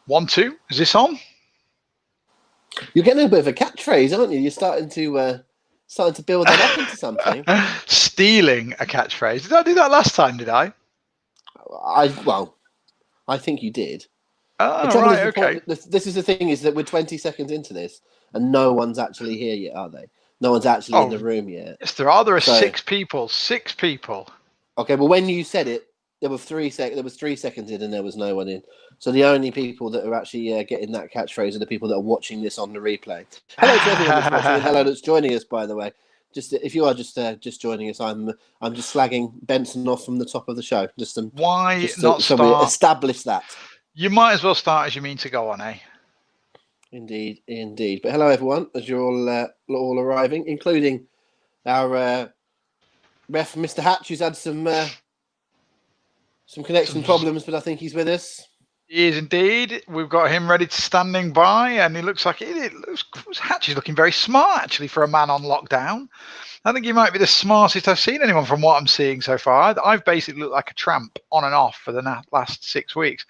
1, 2. Is this on? You're getting a bit of a catchphrase, aren't you? You're starting to build that up into something. Stealing a catchphrase. Did I do that last time? Did I? I think you did. Oh, The trouble right. is, Okay. this is the thing, is that we're 20 seconds into this, and no one's actually here yet, are they? No one's actually in the room yet. Yes, there are. There are 6 people. 6 people. Okay, well, when you said it, there was 3 seconds in, and there was no one in. So the only people that are actually getting that catchphrase are the people that are watching this on the replay. Hello to everyone that's watching, and hello that's joining us, by the way. Just if you are just joining us, I'm just slagging Benson off from the top of the show. Why not so start? we establish that. You might as well start as you mean to go on, eh? Indeed. But hello, everyone, as you're all arriving, including our ref, Mr. Hatch, who's had some connection problems, but I think he's with us. He is indeed. We've got him ready to standing by, and he looks like Hatch is looking very smart, actually, for a man on lockdown. I think he might be the smartest I've seen anyone from what I'm seeing so far. I've basically looked like a tramp on and off for the last 6 weeks.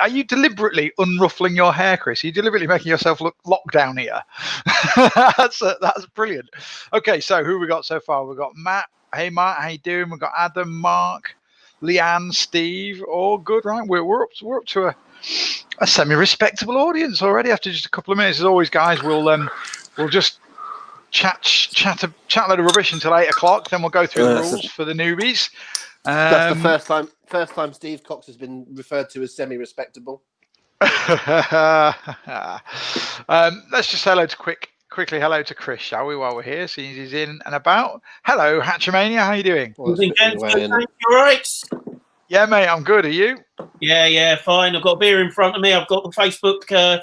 Are you deliberately unruffling your hair, Chris? Are you deliberately making yourself look lockdown here? That's brilliant. Okay, so who we got so far? We've got Matt. Hey, Matt, how you doing? We've got Adam, Mark, Leanne, Steve. All good, right? We're up to a semi-respectable audience already after just a couple of minutes. As always, guys, we'll just chat a load of rubbish until 8 o'clock. Then we'll go through the rules for the newbies. That's the first time Steve Cox has been referred to as semi-respectable. Let's just say quickly hello to Chris, shall we, while we're here, seeing he's in and about. Hello, Hatchamania, how are you doing? Well, you all right? Yeah, mate, I'm good. Are you? Yeah, fine. I've got a beer in front of me. I've got the Facebook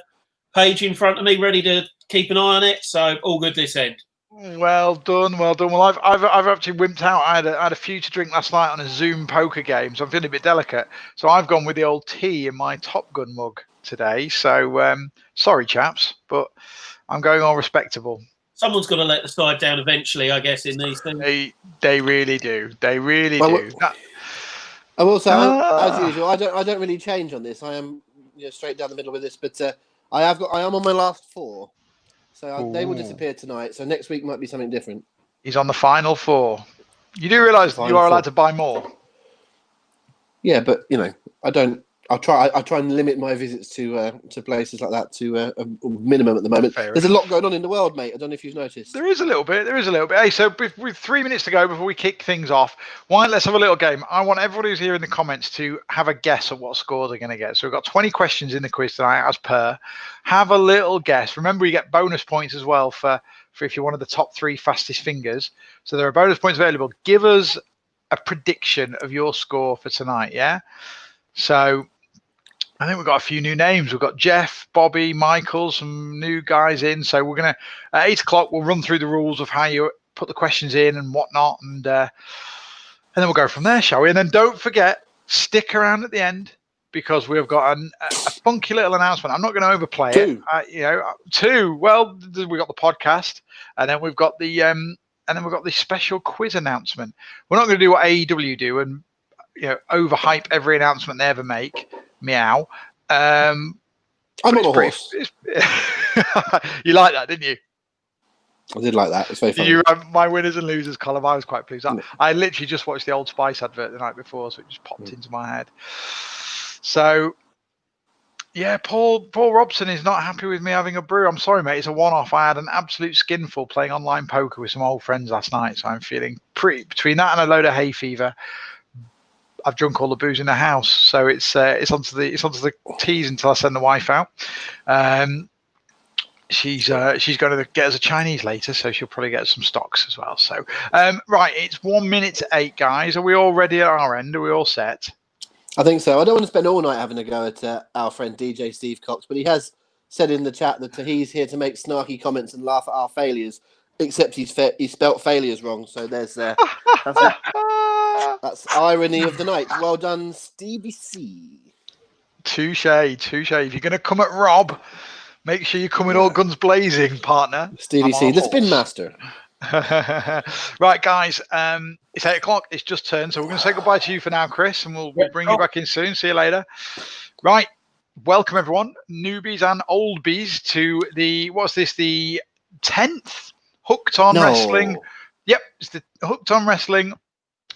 page in front of me, ready to keep an eye on it. So all good this end. Well done. Well, I've actually wimped out. I had a few to drink last night on a Zoom poker game, so I'm feeling a bit delicate. So I've gone with the old tea in my Top Gun mug today. So sorry, chaps, but I'm going all respectable. Someone's got to let the side down eventually, I guess, in these things. They really do. They really do. I will say, as usual, I don't really change on this. I am straight down the middle with this, but I am on my last 4. So they will disappear tonight. So next week might be something different. He's on the final 4. You do realise you are allowed to buy more. Yeah, but I don't. I try and limit my visits to places like that to a minimum at the moment. There's a lot going on in the world, mate. I don't know if you've noticed. There is a little bit. Hey, so with 3 minutes to go before we kick things off, let's have a little game. I want everybody who's here in the comments to have a guess at what score they're going to get. So we've got 20 questions in the quiz tonight, as per. Have a little guess. Remember, you get bonus points as well for if you're one of the top 3 fastest fingers. So there are bonus points available. Give us a prediction of your score for tonight, yeah? So I think we've got a few new names. We've got Jeff, Bobby, Michael, some new guys in. So we're going to, at 8 o'clock, we'll run through the rules of how you put the questions in and whatnot. And then we'll go from there, shall we? And then don't forget, stick around at the end because we've got a funky little announcement. I'm not going to overplay it. 2. Well, we've got the podcast and then we've got the special quiz announcement. We're not going to do what AEW do and overhype every announcement they ever make. Meow. I'm on a horse. You like that, didn't you? I did like that. It's very funny. You my winners and losers column. I was quite pleased. I literally just watched the Old Spice advert the night before, so it just popped into my head. So, yeah, Paul Robson is not happy with me having a brew. I'm sorry, mate. It's a one-off. I had an absolute skinful playing online poker with some old friends last night, so I'm feeling pretty between that and a load of hay fever. I've drunk all the booze in the house, so it's onto the teas until I send the wife out. She's going to get us a Chinese later, so she'll probably get some stocks as well. So right, it's 1 minute to 8, guys. Are we all ready at our end? Are we all set? I think so. I don't want to spend all night having a go at our friend DJ Steve Cox, but he has said in the chat that he's here to make snarky comments and laugh at our failures. Except he spelt failures wrong, so there's that's irony of the night. Well done, Stevie C. Touche. If you're going to come at Rob, make sure you come in all guns blazing, partner. Stevie C, the spin master. Right, guys, it's 8 o'clock. It's just turned, so we're going to say goodbye to you for now, Chris, and we'll bring you back in soon. See you later. Right, welcome everyone, newbies and old bees, to the 10th Hooked on Wrestling. Yep, it's the Hooked on Wrestling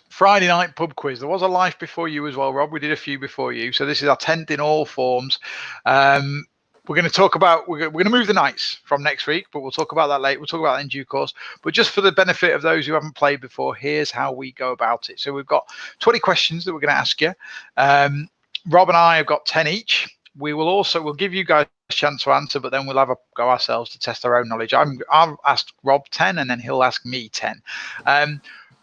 Friday night pub quiz. There was a life before you as well, Rob. We did a few before you, so this is our 10th in all forms. We're going to talk about, we're going to move the nights from next week, but we'll talk about that later. We'll talk about that in due course. But just for the benefit of those who haven't played before, here's how we go about it. So we've got 20 questions that we're going to ask you. Rob and I have got 10 each. We'll give you guys a chance to answer, but then we'll have a go ourselves to test our own knowledge. I'll ask Rob 10 and then he'll ask me 10.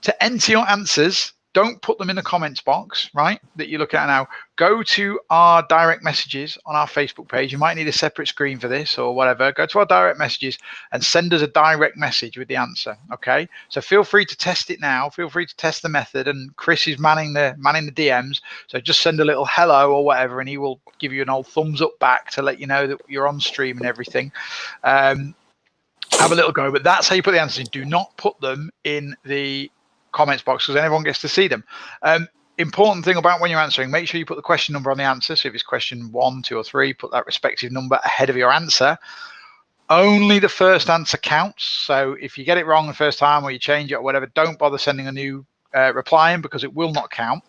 To enter your answers, don't put them in the comments box, right, that you're looking at now. Go to our direct messages on our Facebook page. You might need a separate screen for this or whatever. Go to our direct messages and send us a direct message with the answer, okay? So feel free to test it now. Feel free to test the method, and Chris is manning the DMs. So just send a little hello or whatever, and he will give you an old thumbs up back to let you know that you're on stream and everything. Have a little go, but that's how you put the answers in. Do not put them in the comments box because everyone gets to see them. Important thing about when you're answering, make sure you put the question number on the answer. So if it's question 1, 2, or 3, put that respective number ahead of your answer. Only the first answer counts. So if you get it wrong the first time or you change it or whatever, don't bother sending a new reply in because it will not count.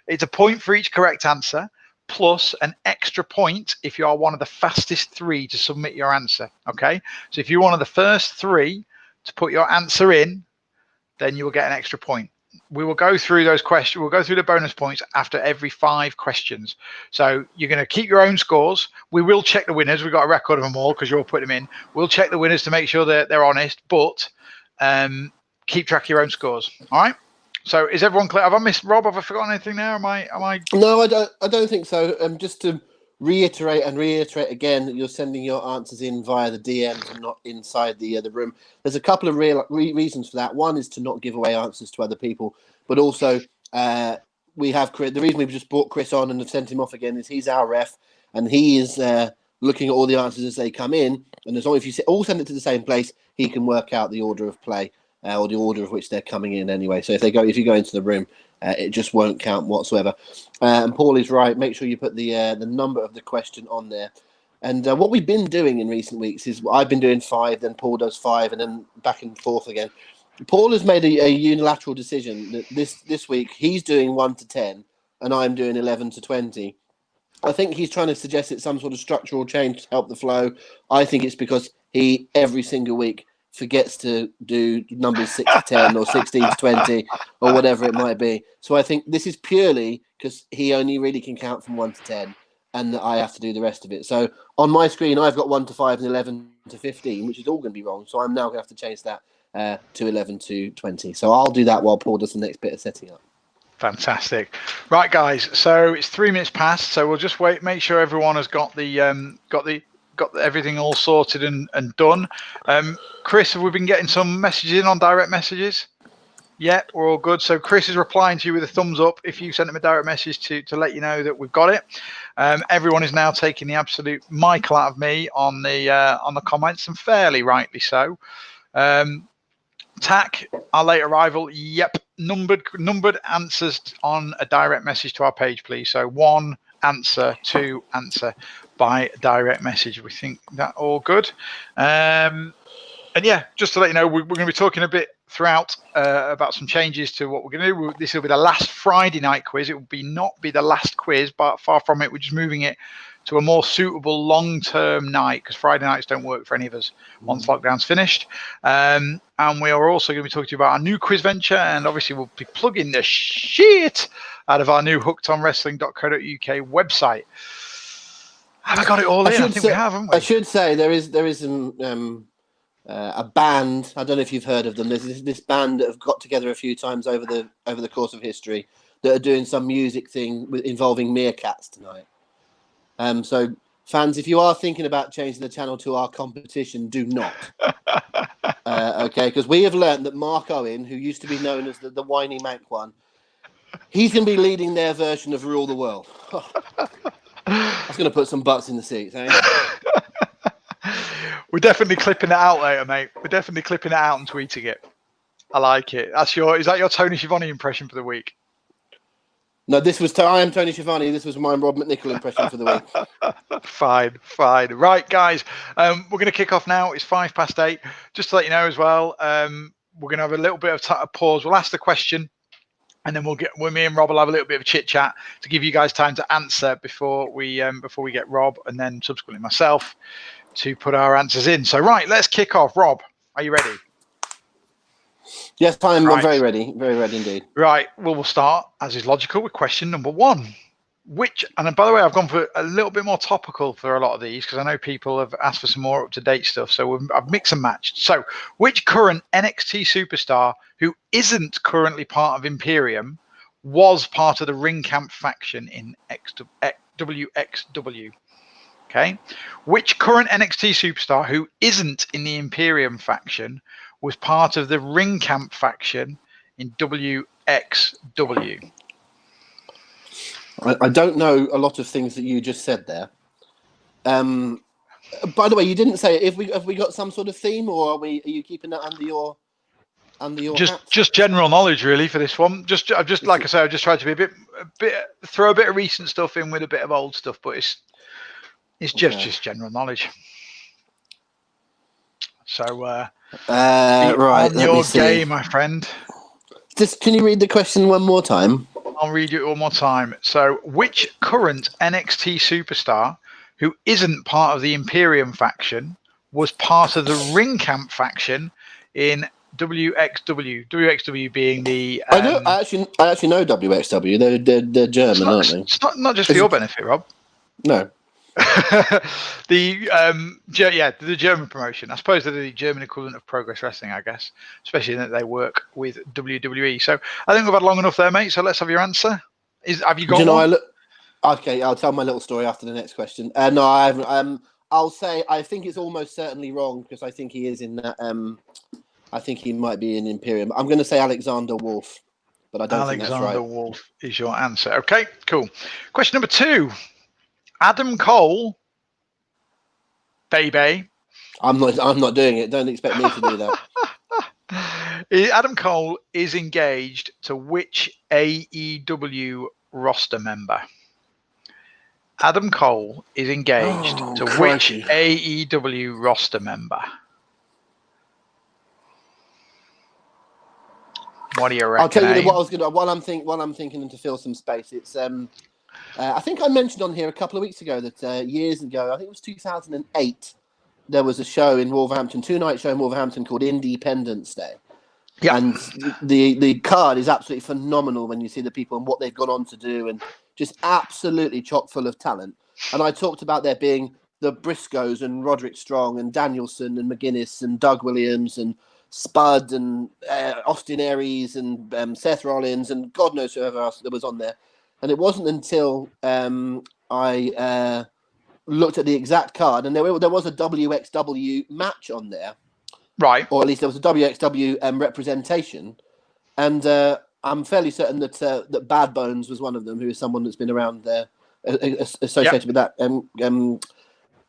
It's a point for each correct answer, plus an extra point if you are one of the fastest 3 to submit your answer. Okay, so if you're one of the first 3 to put your answer in, then you will get an extra point. We will go through those questions. We'll go through the bonus points after every 5 questions. So you're going to keep your own scores. We will check the winners. We've got a record of them all because you're all putting them in. We'll check the winners to make sure that they're honest, but keep track of your own scores. All right. So is everyone clear? Have I missed Rob? Have I forgotten anything there? Am I? No, I don't think so. Just to reiterate again that you're sending your answers in via the DMs and not inside the room. There's a couple of real reasons for that. One is to not give away answers to other people, but also we have Chris. The reason we've just brought Chris on and have sent him off again is he's our ref and he is looking at all the answers as they come in. And as long as you all send it to the same place, he can work out the order of play or the order of which they're coming in anyway. So if you go into the room, it just won't count whatsoever. And Paul is right. Make sure you put the number of the question on there. And what we've been doing in recent weeks is I've been doing 5, then Paul does 5, and then back and forth again. Paul has made a unilateral decision that this week he's doing 1 to 10, and I'm doing 11 to 20. I think he's trying to suggest it's some sort of structural change to help the flow. I think it's because he every single week forgets to do numbers 6 to 10 or 16 to 20 or whatever it might be. So I think this is purely because he only really can count from 1 to 10 and that I have to do the rest of it. So on my screen, I've got 1 to 5 and 11 to 15, which is all going to be wrong. So I'm now going to have to change that to 11 to 20. So I'll do that while Paul does the next bit of setting up. Fantastic. Right, guys. So it's 3 minutes past. So we'll just wait, make sure everyone has got everything all sorted and done. Chris, have we been getting some messages in on direct messages? Yeah, we're all good. So Chris is replying to you with a thumbs up if you sent him a direct message to let you know that we've got it. Everyone is now taking the absolute Michael out of me on the comments, and fairly rightly so. Tack, our late arrival. Yep, numbered answers on a direct message to our page, please. So 1 answer, 2 answer by direct message. We think that all good. And yeah, just to let you know, we're going to be talking a bit throughout about some changes to what we're going to do. This will be the last Friday night quiz. It will not be the last quiz, but far from it. We're just moving it to a more suitable long-term night because Friday nights don't work for any of us once lockdown's finished. And we are also going to be talking to you about our new quiz venture, and obviously we'll be plugging the shit out of our new hookedonwrestling.co.uk website. Have I got it all in? I think we have, haven't we? I should say there is a band. I don't know if you've heard of them. There's this band that have got together a few times over the course of history that are doing some music thing involving meerkats tonight. So fans, if you are thinking about changing the channel to our competition, do not. Okay, because we have learned that Mark Owen, who used to be known as the whiny Mank one, he's going to be leading their version of Rule the World. That's going to put some butts in the seats, eh? We're definitely clipping it out later, mate. We're definitely clipping it out and tweeting it. I like it. Is that your Tony Schiavone impression for the week? No, this was I am Tony Schiavone. This was my Rob McNichol impression for the week. Fine. Right, guys, we're going to kick off now. It's 8:05. Just to let you know as well, we're going to have a little bit of pause. We'll ask the question, and then me and Rob will have a little bit of a chit chat to give you guys time to answer before we get Rob and then subsequently myself to put our answers in. So right, let's kick off. Rob, are you ready? Yes, I'm very ready indeed. Right, well, we'll start, as is logical, with question number 1. And by the way, I've gone for a little bit more topical for a lot of these because I know people have asked for some more up-to-date stuff, so I've mixed and matched. So, which current NXT superstar who isn't currently part of Imperium was part of the Ring Camp faction in WXW? Okay, which current NXT superstar who isn't in the Imperium faction was part of the Ring Camp faction in WXW? I don't know a lot of things that you just said there. By the way, you didn't say have we got some sort of theme, or are you keeping that under your hat? Just general knowledge really for this one. I've just like I say, I've just tried to be throw a bit of recent stuff in with a bit of old stuff, but it's just general knowledge. So right, on your game, my friend. Can you read the question one more time? I'll read it one more time. So, which current NXT superstar who isn't part of the Imperium faction was part of the Ring Camp faction in WXW? WXW being the I actually know WXW. They're German, aren't they? It's not just for your benefit, Rob. No. The German promotion. I suppose they're the German equivalent of Progress Wrestling, I guess, especially that they work with WWE. So I think we've had long enough there, mate. So let's have your answer. Have you got one? Okay, I'll tell my little story after the next question. No, I haven't. I'll say I think it's almost certainly wrong because I think he is in that. I think he might be in Imperium. I'm going to say Alexander Wolf, but I don't think that's right. Alexander Wolf is your answer. Okay, cool. Question number 2. Adam Cole, baby. I'm not doing it. Don't expect me to do that. Adam Cole is engaged to which AEW roster member? Adam Cole is engaged to crikey. Which AEW roster member? What do you reckon? I'll tell you while I'm thinking and to fill some space. It's I think I mentioned on here a couple of weeks ago that years ago, I think it was 2008, there was a show in Wolverhampton, 2-night show in Wolverhampton called Independence Day. Yeah. And the card is absolutely phenomenal when you see the people and what they've gone on to do, and just absolutely chock full of talent. And I talked about there being the Briscoes and Roderick Strong and Danielson and McGuinness and Doug Williams and Spud and Austin Aries and Seth Rollins and God knows whoever else that was on there. And it wasn't until I looked at the exact card, and there was a WXW match on there, right? Or at least there was a WXW representation, and I'm fairly certain that that Bad Bones was one of them, who is someone that's been around there associated with that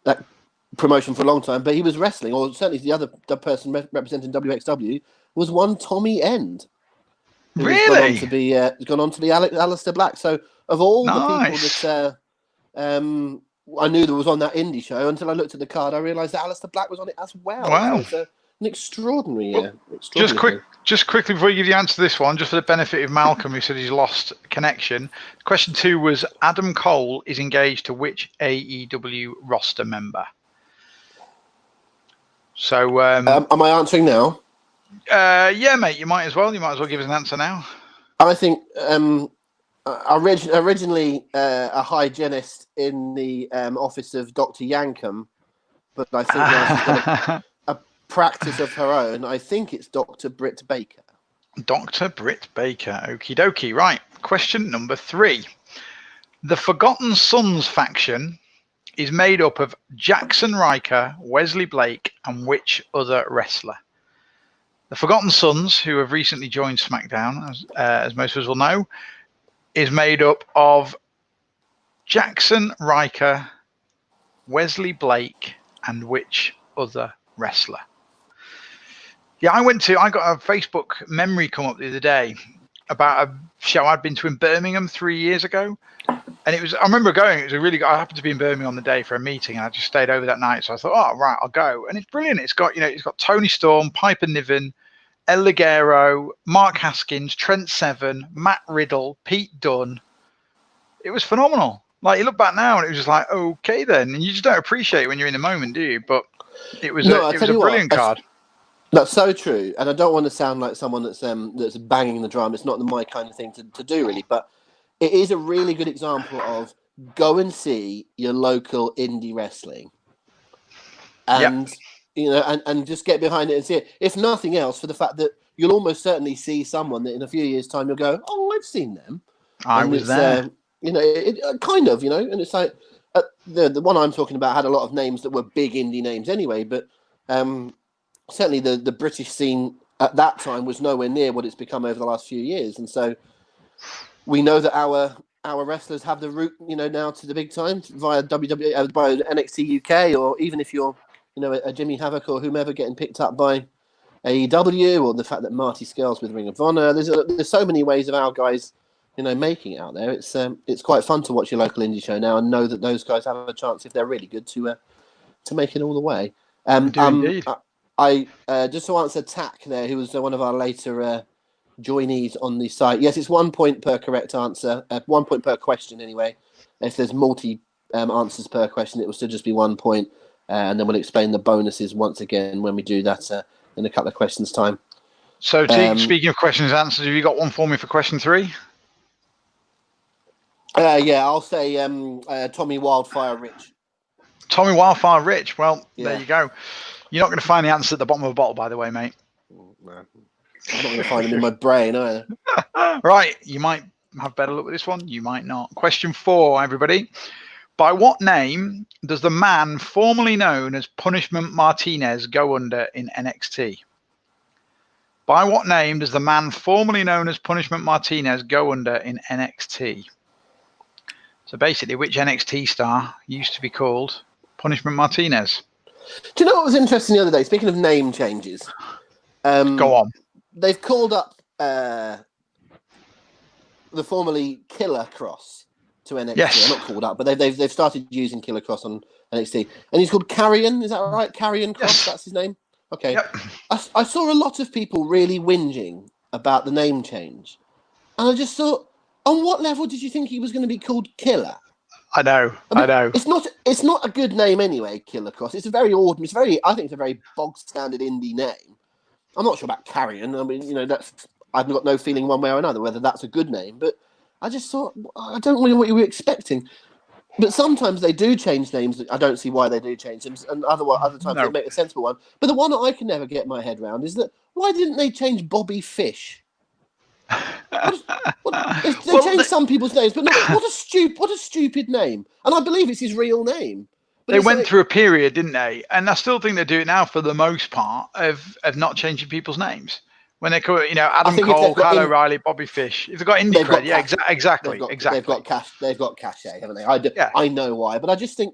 that promotion for a long time. But he was wrestling, or certainly the person representing WXW was one Tommy End. Really? He's gone on to be Aleister Black. So of all the people that I knew that was on that indie show, until I looked at the card, I realised that Aleister Black was on it as well. Wow. So it's an extraordinary. Just quickly before you give the answer to this one, just for the benefit of Malcolm, who said he's lost connection. Question 2 was Adam Cole is engaged to which AEW roster member? So am I answering now? Yeah, mate. You might as well give us an answer now. I think originally a hygienist in the office of Dr. Yankum, but I think now she's got a practice of her own. I think it's Dr. Britt Baker. Dr. Britt Baker. Okie dokie. Right. Question number 3. The Forgotten Sons faction is made up of Jackson Riker, Wesley Blake, and which other wrestler? The Forgotten Sons, who have recently joined SmackDown, as most of us will know, is made up of Jackson Riker, Wesley Blake, and which other wrestler? Yeah, I got a Facebook memory come up the other day, about a show I'd been to in Birmingham 3 years ago. And I remember going, I happened to be in Birmingham on the day for a meeting and I just stayed over that night. So I thought, oh, right, I'll go. And it's brilliant. It's got Tony Storm, Piper Niven, El Ligero, Mark Haskins, Trent Seven, Matt Riddle, Pete Dunne. It was phenomenal. Like, you look back now and it was just like, okay then. And you just don't appreciate it when you're in the moment, do you? But it was a brilliant card. That's so true. And I don't want to sound like someone that's banging the drum. It's not my kind of thing to do, really. But it is a really good example of go and see your local indie wrestling. And, and just get behind it and see it. If nothing else, for the fact that you'll almost certainly see someone that in a few years' time you'll go, oh, I've seen them. I was there. Kind of, and it's like the one I'm talking about had a lot of names that were big indie names anyway, but certainly the British scene at that time was nowhere near what it's become over the last few years. And so we know that our wrestlers have the route, now to the big time via WWE, by NXT UK, or even if you're, a Jimmy Havoc or whomever getting picked up by AEW, or the fact that Marty Scales with Ring of Honor. There's so many ways of our guys, making it out there. It's quite fun to watch your local indie show now and know that those guys have a chance, if they're really good, to make it all the way. Indeed. I just to answer Tack there, who was one of our later joinees on the site. Yes, it's 1 point per correct answer, 1 point per question anyway. If there's multi answers per question, it will still just be 1 point, and then we'll explain the bonuses once again when we do that in a couple of questions' time. So, speaking of questions and answers, have you got one for me for question 3? Yeah, I'll say Tommy Wildfire Rich. Tommy Wildfire Rich. Well, There you go. You're not going to find the answer at the bottom of a bottle, by the way, mate. No. I'm not going to find them in my brain either. Right. You might have better luck with this one. You might not. Question 4, everybody. By what name does the man formerly known as Punishment Martinez go under in NXT? By what name does the man formerly known as Punishment Martinez go under in NXT? So basically, which NXT star used to be called Punishment Martinez? Do you know what was interesting the other day? Speaking of name changes. Go on. They've called up the formerly Killer Cross to NXT. Yes. Not called up, but they've started using Killer Cross on NXT. And he's called Carrion, is that right? Carrion Cross, yes. That's his name? Okay. Yep. I saw a lot of people really whinging about the name change. And I just thought, on what level did you think he was going to be called Killer? I know. It's not a good name anyway, Killer Cross. It's a very ordinary, I think it's a very bog standard indie name. I'm not sure about Carrion. I mean, I've got no feeling one way or another whether that's a good name, but I just thought, I don't know what you were expecting. But sometimes they do change names. I don't see why they do change them, and other times they make a sensible one. But the one that I can never get my head around is that why didn't they change Bobby Fish? They changed some people's names, but what a stupid name. And I believe it's his real name. But they went through a period, didn't they? And I still think they do it now for the most part of not changing people's names. When they call it, Adam Cole, Kyle O'Reilly, Bobby Fish. If they've got indie cred, exactly. They've got cash. They've got cachet, haven't they? I know why, but I just think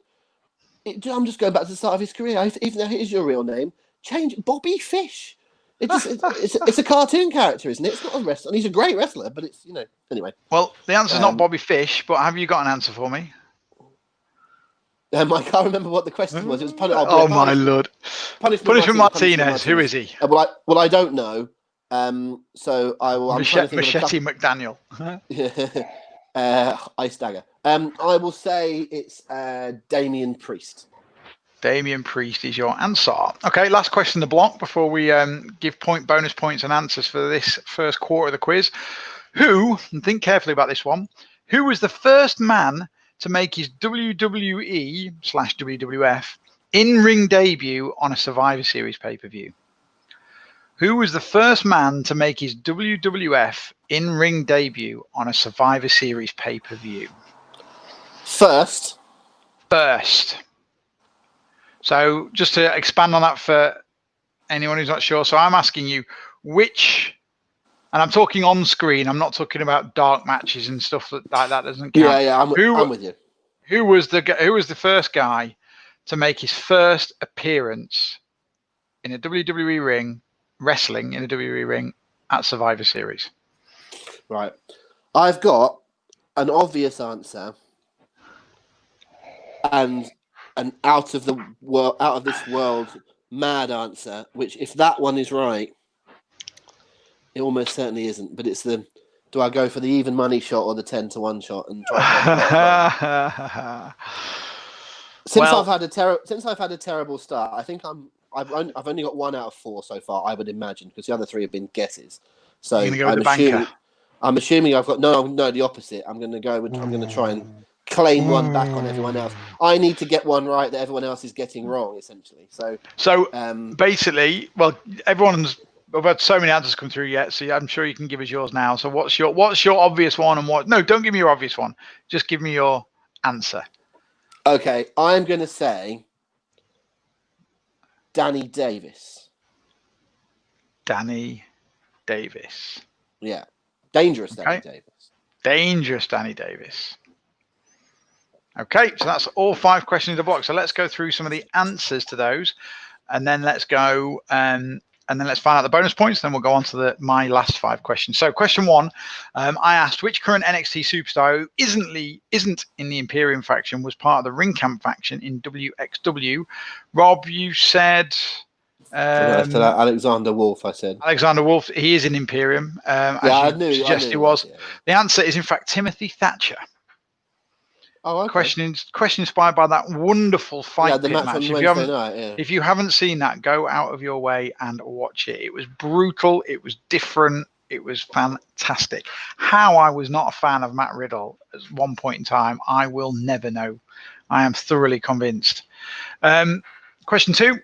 I'm just going back to the start of his career. Even though it is your real name, change Bobby Fish. It's a cartoon character, isn't it? It's not a wrestler. And he's a great wrestler, but it's anyway. Well, the answer's not Bobby Fish, but have you got an answer for me? I can't remember what the question was. It was my lord! Punishment Martinez. Who is he? Well, I don't know. So I will. Machete McDaniel. Ice Dagger. I will say it's Damian Priest. Damian Priest is your answer. Okay, last question in the block before we give bonus points and answers for this first quarter of the quiz. And think carefully about this one, who was the first man to make his WWE/WWF in-ring debut on a Survivor Series pay-per-view? Who was the first man to make his WWF in-ring debut on a Survivor Series pay-per-view? First. So just to expand on that for anyone who's not sure. So I'm asking you which, and I'm talking on screen. I'm not talking about dark matches and stuff like that doesn't count. Yeah, I'm with you. Who was the first guy to make his first appearance in a WWE ring, wrestling in a WWE ring at Survivor Series? Right. I've got an obvious answer and an out of this world mad answer, which if that one is right, it almost certainly isn't. But it's do I go for the even money shot or the 10-1 shot and try and get it wrong? Since I've had a terrible start, I think I've only got 1 out of 4 so far. I would imagine, because the other 3 have been guesses. So you're gonna go with the banker. I'm assuming I've got no the opposite. I'm going to try and claim one back on everyone else. I need to get one right that everyone else is getting wrong, essentially. So basically, well, we've had so many answers come through yet, so I'm sure you can give us yours now. So what's your obvious one and what? No, don't give me your obvious one. Just give me your answer. Okay, I'm going to say Danny Davis. Danny Davis. Yeah. Dangerous Danny Davis. Dangerous Danny Davis. Okay, so that's all 5 questions in the box. So let's go through some of the answers to those, and then let's go and then let's find out the bonus points. Then we'll go on to my last 5 questions. So question 1, I asked which current NXT superstar who isn't in the Imperium faction was part of the Ring Camp faction in WXW. Rob, you said Alexander Wolf. I said Alexander Wolf. He is in Imperium. I knew he was. Yeah. The answer is in fact Timothy Thatcher. Oh, okay. Question inspired by that wonderful fight the pit match. If you haven't seen that, go out of your way and watch it. It was brutal. It was different. It was fantastic. How I was not a fan of Matt Riddle at one point in time, I will never know. I am thoroughly convinced. Question 2.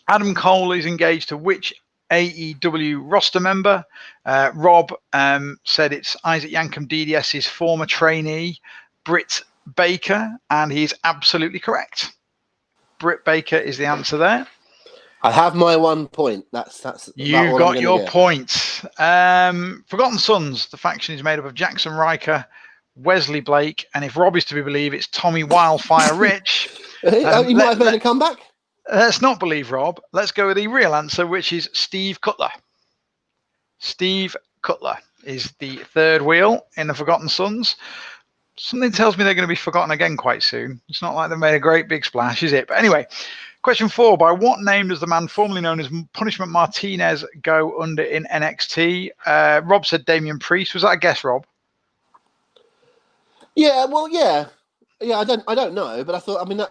Adam Cole is engaged to which AEW roster member? Rob said it's Isaac Yankem, DDS's former trainee, Britt Baker, and he's absolutely correct. Britt Baker is the answer there. I have my 1 point. That's you got your points. Forgotten Sons. The faction is made up of Jackson Riker, Wesley Blake, and if Rob is to be believed, it's Tommy Wildfire Rich. He might have made a comeback. Let's not believe Rob. Let's go with the real answer, which is Steve Cutler. Steve Cutler is the 3rd wheel in the Forgotten Sons. Something tells me they're going to be forgotten again quite soon. It's not like they've made a great big splash, is it? But anyway, question 4. By what name does the man formerly known as Punishment Martinez go under in NXT? Rob said Damian Priest. Was that a guess, Rob? Yeah, well, yeah. I don't know, but I thought. I mean,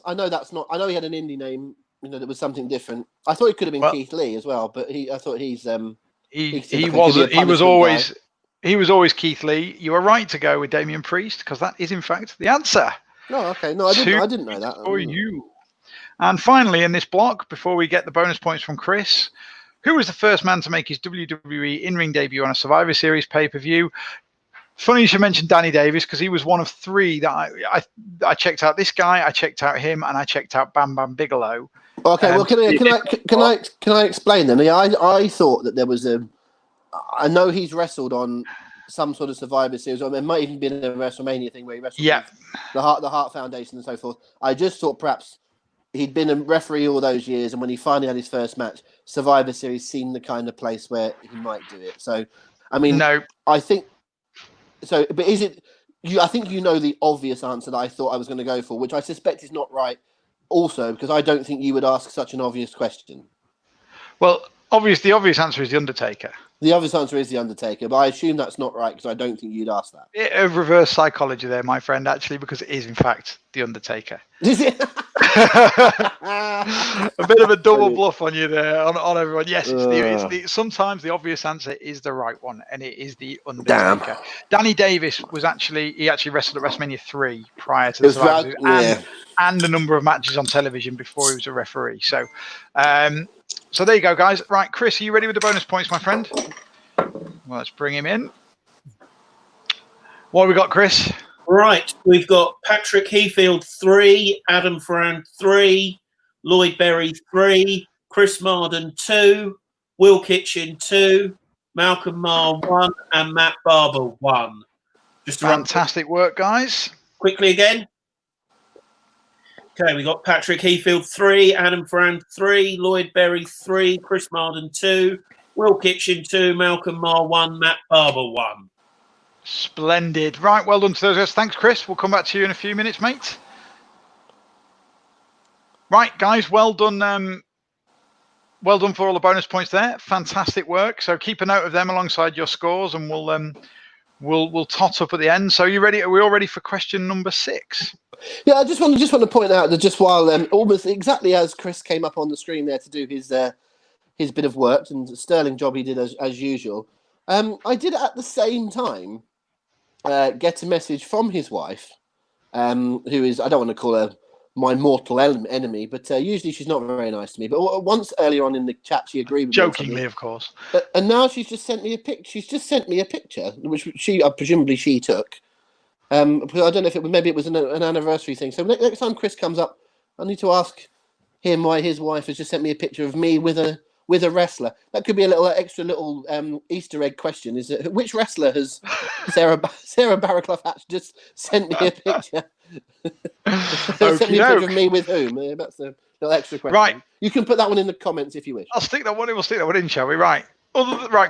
I know that's not. I know he had an indie name. That was something different. I thought it could have been Keith Lee as well, but I thought he was always Keith Lee. You were right to go with Damian Priest because that is in fact the answer. No, okay, no, I didn't know that. For you. And finally, in this block, before we get the bonus points from Chris, who was the first man to make his WWE in-ring debut on a Survivor Series pay-per-view? Funny you should mention Danny Davis because he was one of 3 that I checked out. This guy, I checked out him, and I checked out Bam Bam Bigelow. Okay, well, can I explain then? I thought that there was I know he's wrestled on some sort of Survivor Series, or it might even been a WrestleMania thing where he wrestled with the Heart Foundation and so forth. I just thought perhaps he'd been a referee all those years, and when he finally had his first match, Survivor Series seemed the kind of place where he might do it. So, I mean, no, I think so. But is it? I think you know the obvious answer that I thought I was going to go for, which I suspect is not right. Also, because I don't think you would ask such an obvious question. Well, the obvious answer is The Undertaker. The obvious answer is The Undertaker, but I assume that's not right because I don't think you'd ask that. Reverse psychology there, my friend, actually, because it is, in fact, The Undertaker. Is it? A bit of a double bluff on you there, on everyone. Yes, sometimes the obvious answer is the right one, and it is The Undertaker. Damn. Danny Davis he actually wrestled at WrestleMania 3 prior to the Survivor Series, and a number of matches on television before he was a referee. So, so there you go, guys. Right, Chris, are you ready with the bonus points, my friend? Well, let's bring him in. What have we got, Chris? Right, we've got Patrick Heafield 3, Adam Ferrand 3, Lloyd Berry 3, Chris Marden 2, Will Kitchen 2, Malcolm Marr 1, and Matt Barber 1. Just fantastic work, guys. Quickly again. Okay, we got Patrick Heafield 3, Adam Ferrand 3, Lloyd Berry 3, Chris Marden 2, Will Kitchen 2, Malcolm Marr 1, Matt Barber 1. Splendid. Right, well done to those guys. Thanks, Chris. We'll come back to you in a few minutes, mate. Right, guys, well done. Well done for all the bonus points there. Fantastic work. So keep a note of them alongside your scores, and we'll tot up at the end. So you ready? Are we all ready for question number 6? Yeah, I just want to point out that just while almost exactly as Chris came up on the screen there to do his bit of work, and sterling job he did as usual, I did at the same time get a message from his wife, who is, I don't want to call her my mortal enemy, but usually she's not very nice to me. But once earlier on in the chat, she agreed with jokingly, me, of course. And now she's just sent me a picture. She's just sent me a picture, which presumably she took. Because I don't know if maybe it was an anniversary thing. So next time Chris comes up, I need to ask him why his wife has just sent me a picture of me with a wrestler. That could be a little extra Easter egg question. Is it which wrestler has Sarah Barraclough just sent me a picture? Sent me a picture of me with whom? That's a little extra question. Right. You can put that one in the comments if you wish. I'll stick that one in. We'll stick that one in, shall we? Right.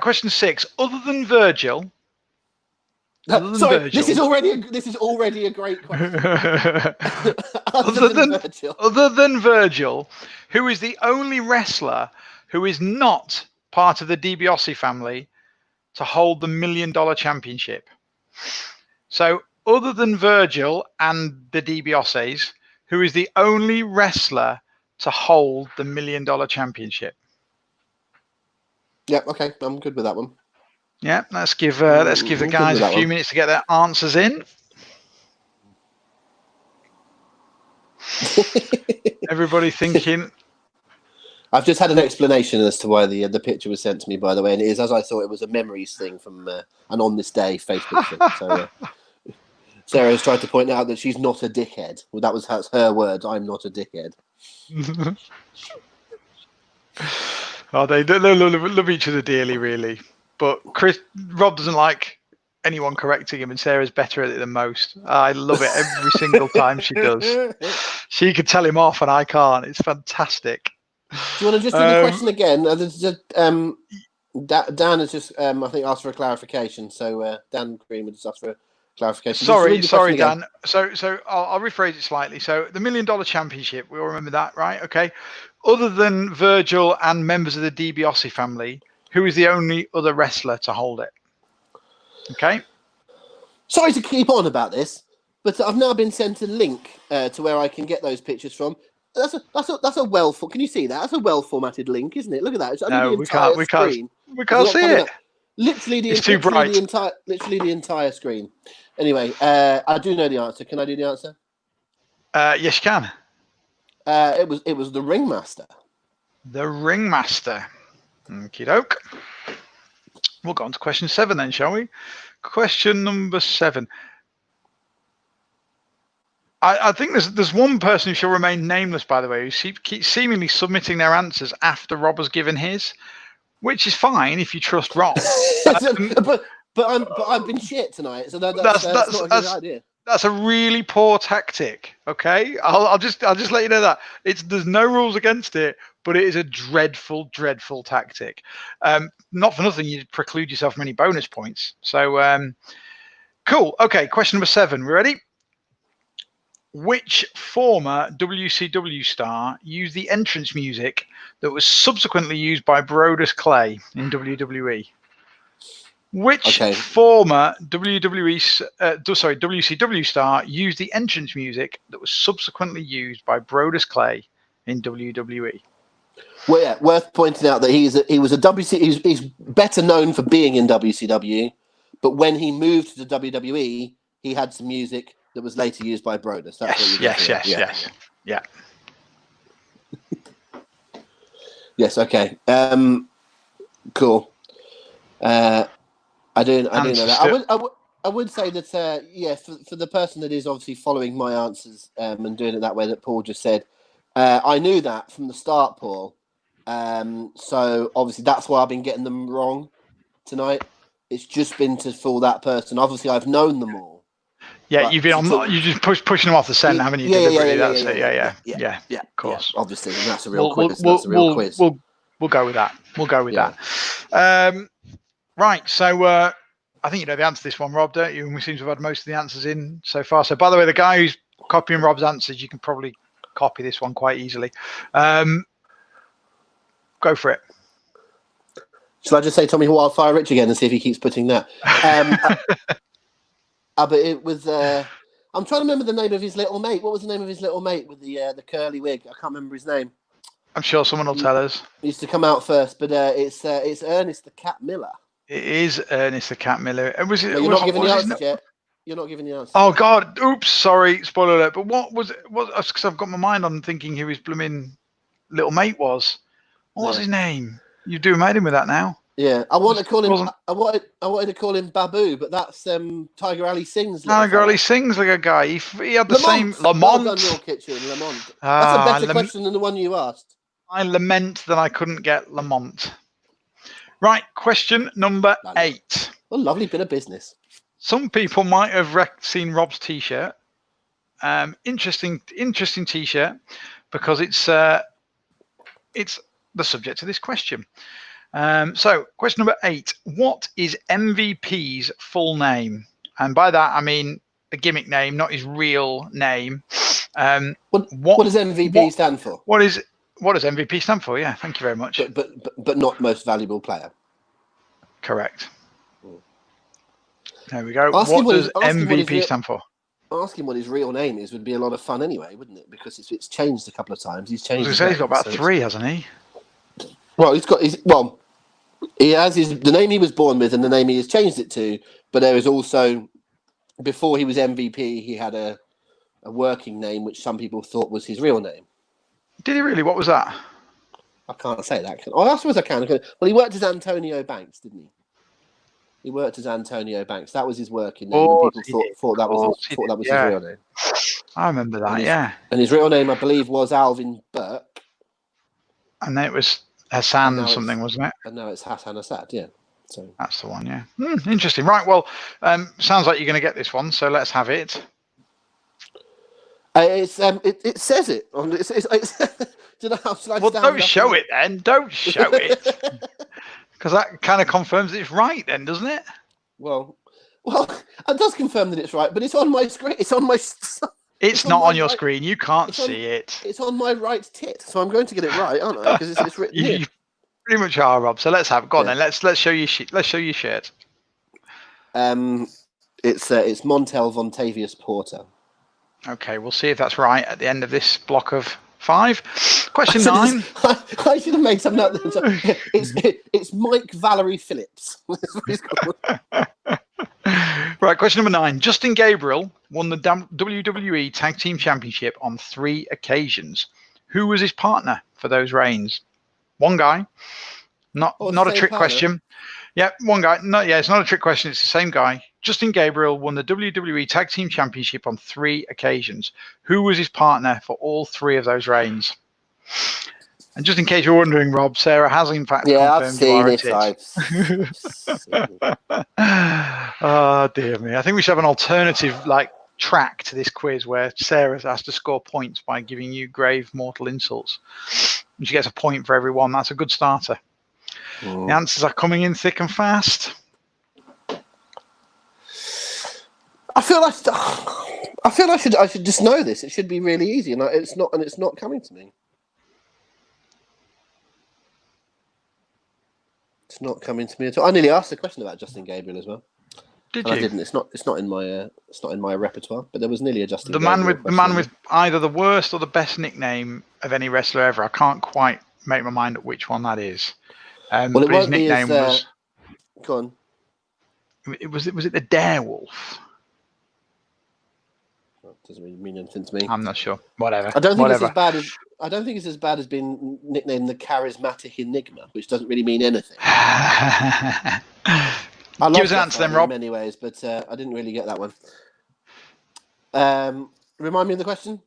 Question 6. Other than Virgil. This is already a great question. Other than Virgil, who is the only wrestler who is not part of the DiBiase family to hold the $1 Million Championship? So, other than Virgil and the DiBiases, who is the only wrestler to hold the $1 Million Championship? Yeah, okay, I'm good with that one. Yeah, let's give the guys a few minutes to get their answers in. Everybody thinking. I've just had an explanation as to why the picture was sent to me, by the way, and it is as I thought. It was a memories thing from an On This Day Facebook thing. So Sarah's tried to point out that she's not a dickhead. Well, that's her words. I'm not a dickhead. Oh, they love each other dearly, really. But Rob doesn't like anyone correcting him, and Sarah's better at it than most. I love it every single time she does. She can tell him off, and I can't. It's fantastic. Do you want to just do the question again? Dan has just, I think, asked for a clarification. So Dan Green would just ask for a clarification. Sorry, Dan. So I'll rephrase it slightly. So the $1 Million Championship, we all remember that, right? Okay. Other than Virgil and members of the DiBiase family, who is the only other wrestler to hold it? Okay. Sorry to keep on about this, but I've now been sent a link to where I can get those pictures from. That's a well. Can you see that? That's a well formatted link, isn't it? Look at that. It's only the entire screen. We can't see it. It's too bright. Literally the entire screen. Anyway, I do know the answer. Can I do the answer? Yes, you can. It was the Ringmaster. The Ringmaster. Okie doke. We'll go on to question 7 then, shall we? Question number 7. I think there's one person who shall remain nameless, by the way, who keeps seemingly submitting their answers after Rob has given his, which is fine if you trust Rob. But I've been shit tonight, so that's not a good idea. That's a really poor tactic. Okay, I'll just let you know that there's no rules against it, but it is a dreadful tactic. Not for nothing, you preclude yourself from any bonus points. So cool. Okay, question number 7. We ready? Which former WCW star used the entrance music that was subsequently used by Brodus Clay in WWE? Which former WCW star used the entrance music that was subsequently used by Brodus Clay in WWE? Well, yeah, worth pointing out that he's better known for being in WCW, but when he moved to WWE, he had some music that was later used by Brodus. Yes. Yes. Okay. Cool. I do know that. I would say that for the person that is obviously following my answers and doing it that way that Paul just said, I knew that from the start, Paul. So obviously that's why I've been getting them wrong tonight. It's just been to fool that person. Obviously I've known them all. Yeah, you've been you just pushing them off the scent, haven't you? Yeah. Of course. Yeah, obviously, and that's a real quiz. That's a real quiz. We'll go with that. Yeah. That. Right. So I think you know the answer to this one, Rob, don't you? And we seem to have had most of the answers in so far. So by the way, the guy who's copying Rob's answers, you can probably copy this one quite easily. Go for it. Shall I just say Tommy Wildfire Rich again and see if he keeps putting that? But it was. I'm trying to remember the name of his little mate. What was the name of his little mate with the curly wig? I can't remember his name. I'm sure someone will tell us. He used to come out first, but it's Ernest the Cat Miller. It is Ernest the Cat Miller. And was it? But you're not giving the answers yet. You're not giving the answers. Oh God! Oops, sorry, spoiler alert. But what was it? Because I've got my mind on thinking who his blooming little mate was. What was his name? You do made him with that now. Yeah, I wanted to call him. I wanted to call him Babu, but that's Tiger Ali Sings. Tiger Ali Sings like a guy. He had the same Lamont. Well done, your kitchen, Lamont. That's a better question than the one you asked. I lament that I couldn't get Lamont. Right, question number 8. A lovely bit of business. Some people might have seen Rob's T-shirt. Interesting T-shirt because it's the subject of this question. So, question number 8. What is MVP's full name? And by that, I mean a gimmick name, not his real name. What does MVP stand for? What does MVP stand for? Yeah, thank you very much. But not most valuable player. Correct. There we go. What does MVP stand for? Asking what his real name is would be a lot of fun anyway, wouldn't it? Because it's changed a couple of times. He's changed. He's got about 3, hasn't he? Well, he has the name he was born with and the name he has changed it to. But there is also, before he was MVP, he had a working name which some people thought was his real name. Did he really? What was that? I can't say that. I suppose I can. Well, he worked as Antonio Banks, didn't he? He worked as Antonio Banks. That was his working name. And people thought that was his real name. I remember that, And his real name, I believe, was Alvin Burke. And then it was Hassan something, wasn't it? And now it's Hassan Assad, yeah. So that's the one, yeah. Interesting. Right, well, sounds like you're going to get this one, so let's have it. It says it. Don't show it then. Don't show it. Because that kind of confirms it's right then, doesn't it? Well, it does confirm that it's right, but it's on my screen. It's on my... It's not on your screen. You can't see it. It's on my right tit, so I'm going to get it right, aren't I? Because it's written here. You pretty much are, Rob. So let's have it. Go on then. Let's show you. Let's show your shirt. It's Montel Vontavious Porter. Okay, we'll see if that's right at the end of this block of 5. Question 9. I should have made something up there. It's Mike Valerie Phillips. Right, question number 9. Justin Gabriel won the WWE Tag Team Championship on 3 occasions. Who was his partner for those reigns? One guy. Not a trick question. Yeah, one guy. It's not a trick question. It's the same guy. Justin Gabriel won the WWE Tag Team Championship on 3 occasions. Who was his partner for all 3 of those reigns? And just in case you're wondering, Rob, Sarah has in fact confirmed I've seen it. Oh dear me! I think we should have an alternative track to this quiz where Sarah has to score points by giving you grave mortal insults. And she gets a point for every one. That's a good starter. The answers are coming in thick and fast. I feel I should just know this. It should be really easy, and it's not coming to me. It's not coming to me at all. I nearly asked a question about Justin Gabriel as well. Did you? I didn't. It's not in my repertoire. But there was nearly a Justin. The man with either the worst or the best nickname of any wrestler ever. I can't quite make my mind up which one that is. Well, his nickname was. Go on. Was it the Darewolf? Doesn't really mean anything to me. I'm not sure. Whatever. I don't think it's as bad as being nicknamed the Charismatic Enigma, which doesn't really mean anything. I Give us an answer then, Rob. In many ways, but I didn't really get that one. Remind me of the question.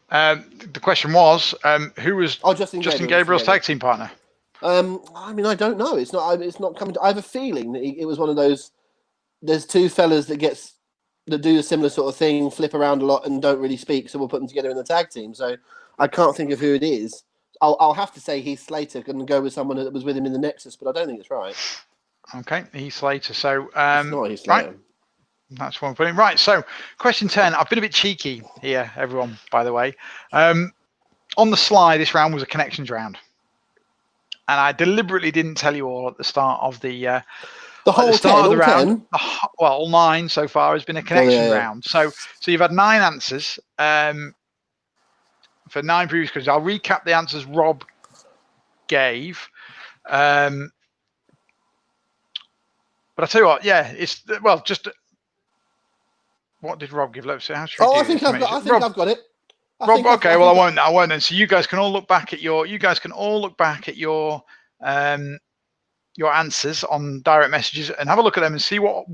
The question was, who was Justin Gabriel's tag team partner? I mean, I don't know. It's not coming. I have a feeling that it was one of those. There's 2 fellas that do a similar sort of thing, flip around a lot and don't really speak, so we'll put them together in the tag team. So I can't think of who it is. I'll have to say Heath Slater can go with someone that was with him in the Nexus, but I don't think it's right. Okay, Heath Slater. So It's not Heath Slater. right, that's one putting right. So question 10. I've been a bit cheeky here, everyone. By the way, on the slide, this round was a connections round, and I deliberately didn't tell you all at the start of the whole start 10, of the all round. 10? Well, all 9 so far has been a connection yeah. round. So you've had 9 answers for 9 previous questions. I'll recap the answers Rob gave. But I tell you what, yeah, it's just what did Rob give? Let's see. How should we do I think this? I've got it. Rob, okay, well, I won't then. So you guys can all look back at your answers on direct messages and have a look at them and see what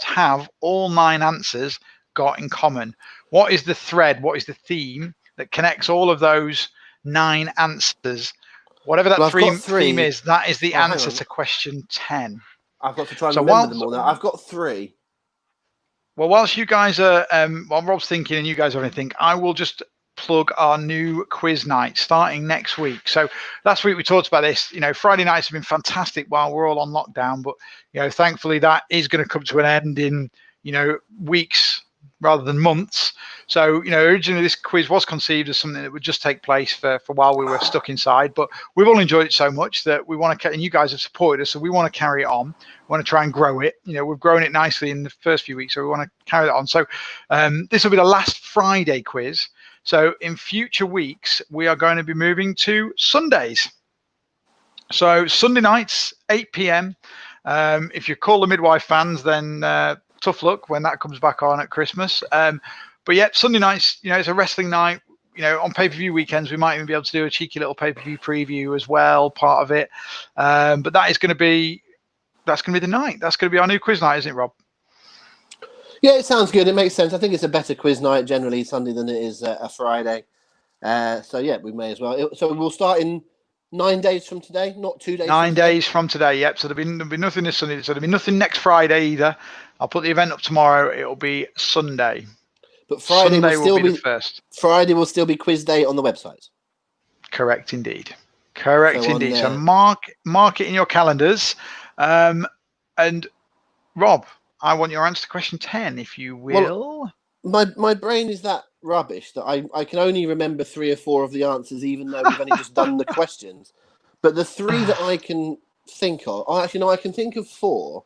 have all 9 answers got in common. What is the thread? What is the theme that connects all of those 9 answers? Whatever that theme is, that is the answer to question 10. I've got to try and remember them all now. I've got 3. Well, whilst you guys are, while Rob's thinking and you guys are anything, I will just plug our new quiz night starting next week. So last week we talked about this. Friday nights have been fantastic while we're all on lockdown, but thankfully that is going to come to an end in weeks rather than months. So originally this quiz was conceived as something that would just take place for while we were stuck inside, but we've all enjoyed it so much that we want to, and you guys have supported us, so we want to carry it on. We want to try and grow it. We've grown it nicely in the first few weeks, so we want to carry that on. So this will be the last Friday quiz. So in future weeks we are going to be moving to Sundays. So Sunday nights 8 p.m. If you're Call the Midwife fans, then tough luck when that comes back on at Christmas. But yeah, Sunday nights, it's a wrestling night. On pay-per-view weekends, we might even be able to do a cheeky little pay-per-view preview as well, part of it. But that's going to be the night. That's going to be our new quiz night, isn't it, Rob? Yeah, it sounds good. It makes sense. I think it's a better quiz night generally Sunday than it is a Friday. So yeah, we may as well. So we'll start in 9 days from today, not 2 days. 9 days from today. Yep. So there'll be nothing this Sunday. So there'll be nothing next Friday either. I'll put the event up tomorrow. It'll be Sunday. But Friday will be the first. Friday will still be quiz day on the website. Correct indeed. So mark it in your calendars. And Rob, I want your answer to question 10, if you will. Well, my brain is that rubbish that I can only remember 3 or 4 of the answers, even though we've only just done the questions. But the 3 that I can think of, I can think of 4,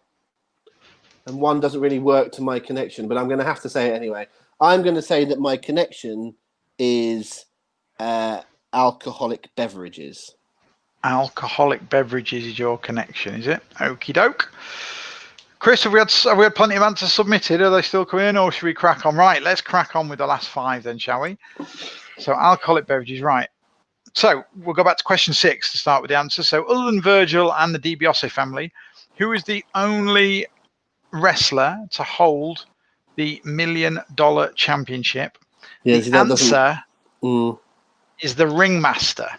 and 1 doesn't really work to my connection, but I'm going to have to say it anyway. I'm going to say that my connection is alcoholic beverages. Alcoholic beverages is your connection, is it? Okie doke. Chris, have we had plenty of answers submitted? Are they still coming in, or should we crack on? Right, let's crack on with the last 5 then, shall we? So alcoholic beverages, right. So we'll go back to question 6 to start with the answer. So other than Virgil and the DiBiase family, who is the only wrestler to hold the $1 million championship? Yeah, the answer is the ringmaster.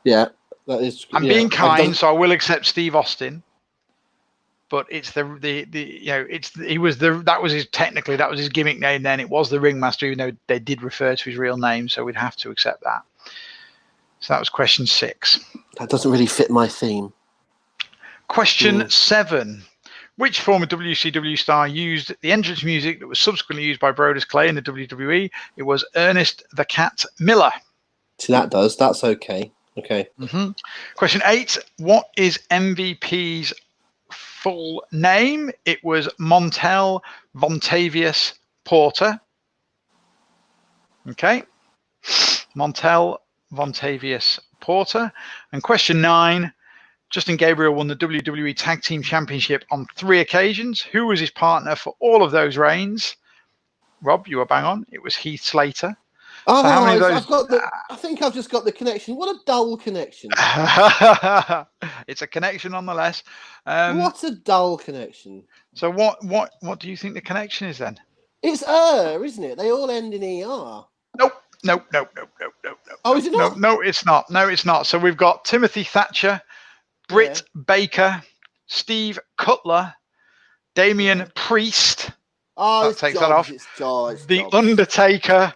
Yeah, that is. I'm being kind, so I will accept Steve Austin. But it's that was his gimmick name then. It was the ringmaster, even though they did refer to his real name, so we'd have to accept that. So that was question 6. That doesn't really fit my theme. Question 7. Which former WCW star used the entrance music that was subsequently used by Brodus Clay in the WWE? It was Ernest the Cat Miller. See, that's okay. Okay. Mm-hmm. Question 8. What is MVP's full name? It was Montel Vontavious Porter. Okay. Montel Vontavious Porter. And question 9. Justin Gabriel won the WWE Tag Team Championship on 3 occasions. Who was his partner for all of those reigns? Rob, you were bang on. It was Heath Slater. Oh, so how many of those? I think I've just got the connection. What a dull connection. It's a connection nonetheless. What a dull connection. So what do you think the connection is then? It's isn't it? They all end in ER. Nope. Oh, is it not? No, it's not. No, it's not. So we've got Timothy Thatcher, Britt Baker, Steve Cutler, Damian Priest. Oh, that takes that off. It's George. The Undertaker,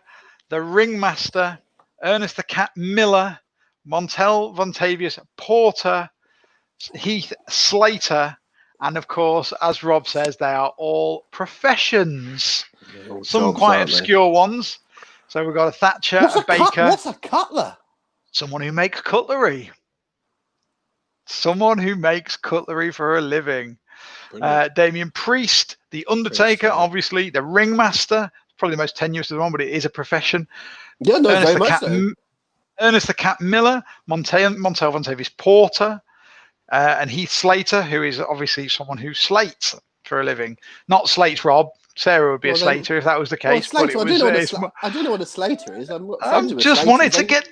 the Ringmaster, Ernest the Cat Miller, Montel Vontavious Porter, Heath Slater, and of course, as Rob says, they are all professions. Some Jobs, quite aren't they? obscure ones. So we've got a Thatcher, What's a baker, What's a cutler? someone who makes cutlery. Someone who makes cutlery for a living. Damien Priest, the Undertaker, obviously, the Ringmaster, probably the most tenuous of the one, but it is a profession. Yeah, no, very much so. Ernest the Cat Miller, Montel Vontavious Porter, and Heath Slater, who is obviously someone who slates for a living. Not slates Rob. Sarah would be a slater if that was the case. Slater, but I do know what a slater is. I'm not friends with just slaters. wanted to get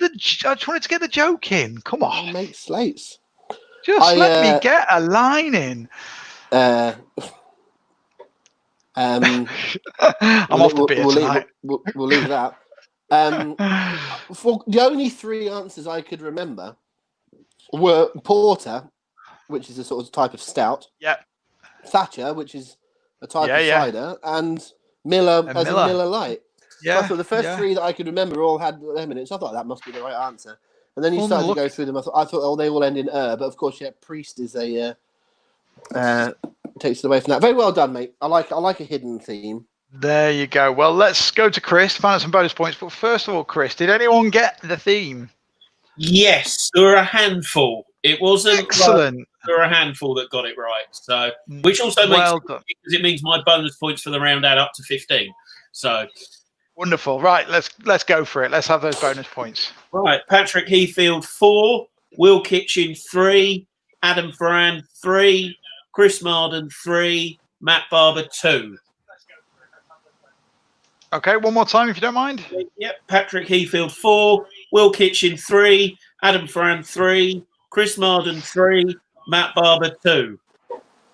the joke in. Come on, make slates. Just let me get a line in. I'm off the beer tonight. We'll leave that. For the only three answers I could remember were Porter, which is a sort of type of stout. Yeah. Thatcher, which is a type of cider, and Miller as a Miller Light. Yeah. So I thought the first three that I could remember all had them in it. So I thought that must be the right answer. And then you started to go through them. I thought, oh, they all end in but of course, Priest is a takes it away from that. Very well done, mate. I like a hidden theme. There you go. Well, let's go to Chris, find out some bonus points. But first of all, Chris, did anyone get the theme? Yes, there were a handful. It wasn't excellent. There were a handful that got it right. So, which also makes sense because it means my bonus points for the round add up to 15. So, wonderful. Right, let's go for it. Let's have those bonus points. Right, Patrick Heafield 4, Will Kitchen 3, Adam Ferrand 3, Chris Marden 3, Matt Barber 2. Okay, one more time if you don't mind. Yep, Patrick Heafield 4, Will Kitchen 3, Adam Ferrand 3, Chris Marden 3, Matt Barber 2.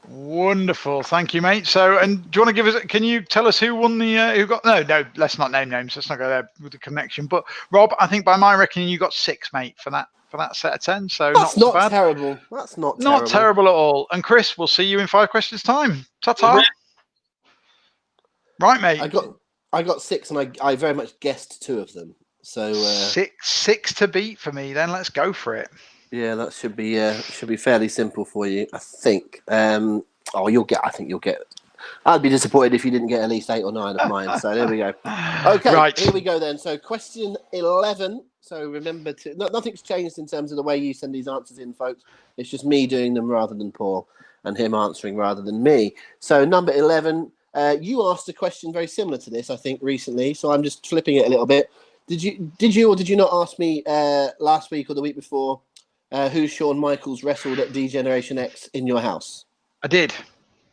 Wonderful, thank you, mate. So, and do you want to give us? Can you tell us who won the? Who got? No. Let's not name names. Let's not go there with the connection. But Rob, I think by my reckoning, you got 6, mate, for that set of 10. So that's not bad. Terrible. That's not terrible at all. And Chris, we'll see you in 5 questions time. Ta-ta. Right, mate. I got 6, and I very much guessed 2 of them. So 6 to beat for me. Then let's go for it. Yeah, that should be fairly simple for you, I think. You'll get. I think you'll get. I'd be disappointed if you didn't get at least 8 or 9 of mine. So there we go. Okay, right. Here we go then. So question 11. So remember nothing's changed in terms of the way you send these answers in, folks. It's just me doing them rather than Paul, and him answering rather than me. So number 11. You asked a question very similar to this, I think, recently. So I'm just flipping it a little bit. Did you not ask me last week or the week before? Who Shawn Michaels wrestled at D-Generation X in your house? I did.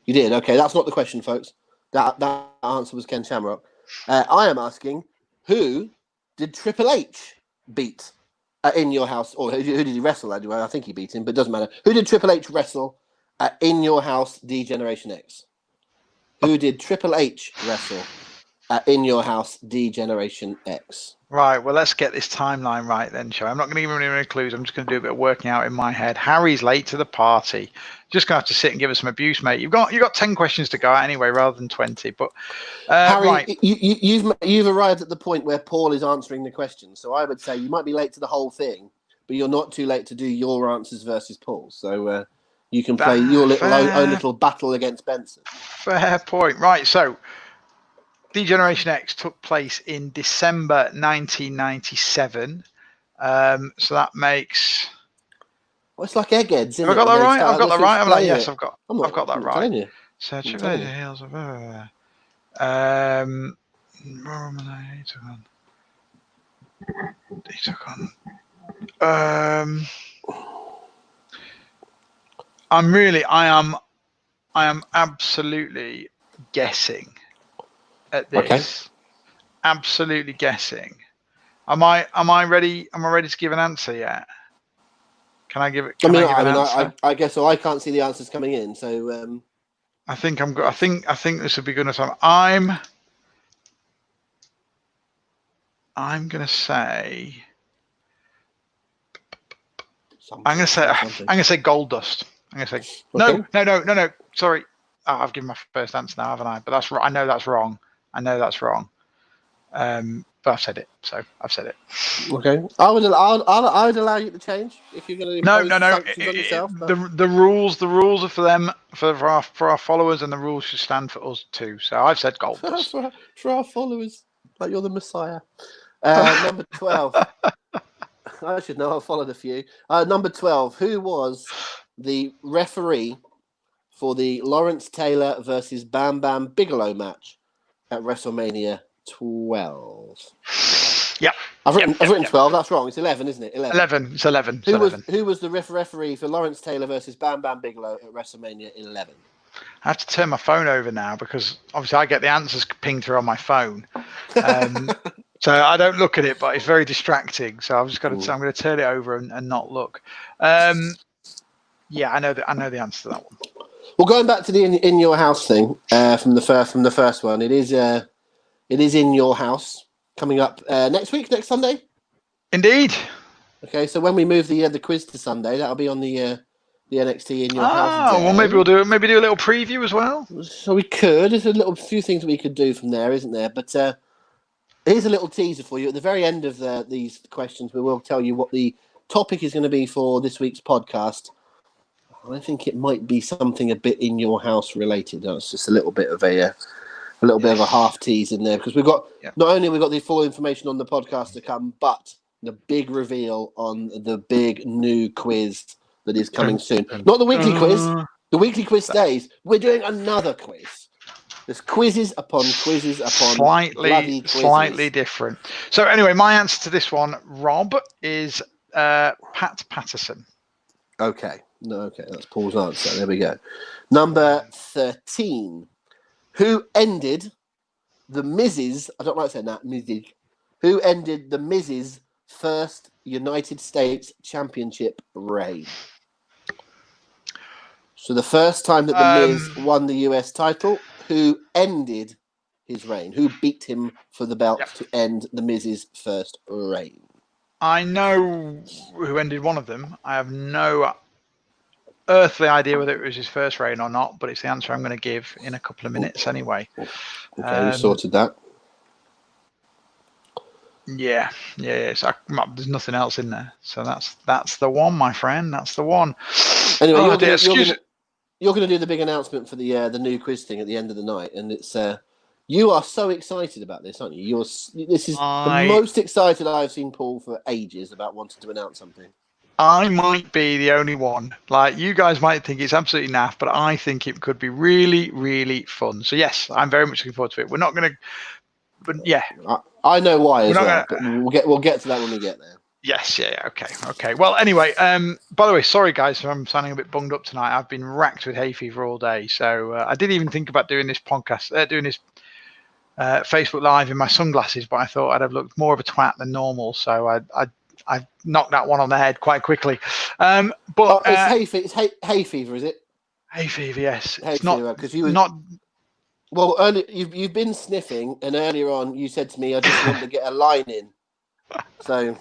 You did? Okay, that's not the question, folks. That answer was Ken Shamrock. I am asking, who did Triple H beat in your house? Or who did he wrestle at? I think he beat him, but it doesn't matter. Who did Triple H wrestle in your house D-Generation X? Who did Triple H wrestle in your house D-Generation X? Right, well, let's get this timeline right then, shall I? I'm not going to give him any clues. I'm just going to do a bit of working out in my head. Harry's late to the party. Just going to have to sit and give us some abuse, mate. You've got 10 questions to go out anyway, rather than 20. But Harry, right. you've arrived at the point where Paul is answering the question. So I would say you might be late to the whole thing, but you're not too late to do your answers versus Paul. So you can play your own little battle against Benson. Fair point. Right, so D-Generation X took place in December 1997. So that makes... Well, it's like Eggheads, isn't it? Have I got that right? I've got that right. I'm like, yes, I've got that right. So Triple H heels of he took on. I am absolutely guessing at this. Okay. Absolutely guessing. Am I ready? Am I ready to give an answer yet? Can I give it? I guess so. I can't see the answers coming in, so I think I'm good. I think this would be good enough. I'm gonna say. I'm gonna say Gold Dust. I'm gonna say no. Sorry, I've given my first answer now, haven't I? But that's right. I know that's wrong. But I've said it. So I've said it. Okay, I would allow you to change if you're going to No. impose sanctions on yourself. But... The rules are for them, for our followers, and the rules should stand for us too. So I've said gold dust. for our followers, like you're the Messiah. Number 12. I should know. I've followed a few. Number 12. Who was the referee for the Lawrence Taylor versus Bam Bam Bigelow match at WrestleMania 12? Yeah. I've written 12. That's wrong. It's 11, isn't it? 11. It's 11. Who was the referee for Lawrence Taylor versus Bam Bam Bigelow at WrestleMania 11? I have to turn my phone over now because obviously I get the answers pinged through on my phone. So I don't look at it, but it's very distracting. So I'm going to turn it over and not look. Yeah, I know the answer to that one. Well, going back to the in your house thing from the first one, it is in your house coming up next Sunday. Indeed. Okay, so when we move the quiz to Sunday, that'll be on the NXT in your house. Oh, well, maybe we'll do a little preview as well. So we could. There's a few things we could do from there, isn't there? But here's a little teaser for you. At the very end of these questions, we will tell you what the topic is going to be for this week's podcast. I think it might be something a bit in your house related. That's just a little bit of a half tease in there because we've got not only we've got the full information on the podcast to come, but the big reveal on the big new quiz that is coming soon. Not the weekly quiz. The weekly quiz stays. We're doing another quiz. There's quizzes upon quizzes upon bloody quizzes. Slightly different. So anyway, my answer to this one, Rob, is Pat Patterson. Okay. No, okay, that's Paul's answer. There we go. Number 13. Who ended the Miz's, I don't like saying that, Miz's. Who ended the Miz's first United States Championship reign? So the first time that the Miz won the US title, who ended his reign? Who beat him for the belt to end the Miz's first reign? I know who ended one of them. I have no earthly idea whether it was his first reign or not, but it's the answer I'm going to give in a couple of minutes anyway. Okay, we sorted that. Yeah. So there's nothing else in there, so that's the one, my friend. That's the one. Anyway, you're going to do the big announcement for the new quiz thing at the end of the night, and it's you are so excited about this, aren't you? This is the most excited I've seen Paul for ages about wanting to announce something. I might be the only one. Like, you guys might think it's absolutely naff, but I think it could be really, really fun. So yes, I'm very much looking forward to it. We're not going to, but yeah, I know why as well. But we'll get to that when we get there. Yes, yeah, okay. Well, anyway, by the way, sorry guys, I'm sounding a bit bunged up tonight. I've been racked with hay fever all day, so I didn't even think about doing this podcast, doing this Facebook Live in my sunglasses, but I thought I'd have looked more of a twat than normal, so I knocked that one on the head quite quickly. But it's hay fever, is it? Hay fever, yes. Hay it's fever, because you were not. Well, earlier you've been sniffing, and earlier on you said to me, "I just want to get a line in." So,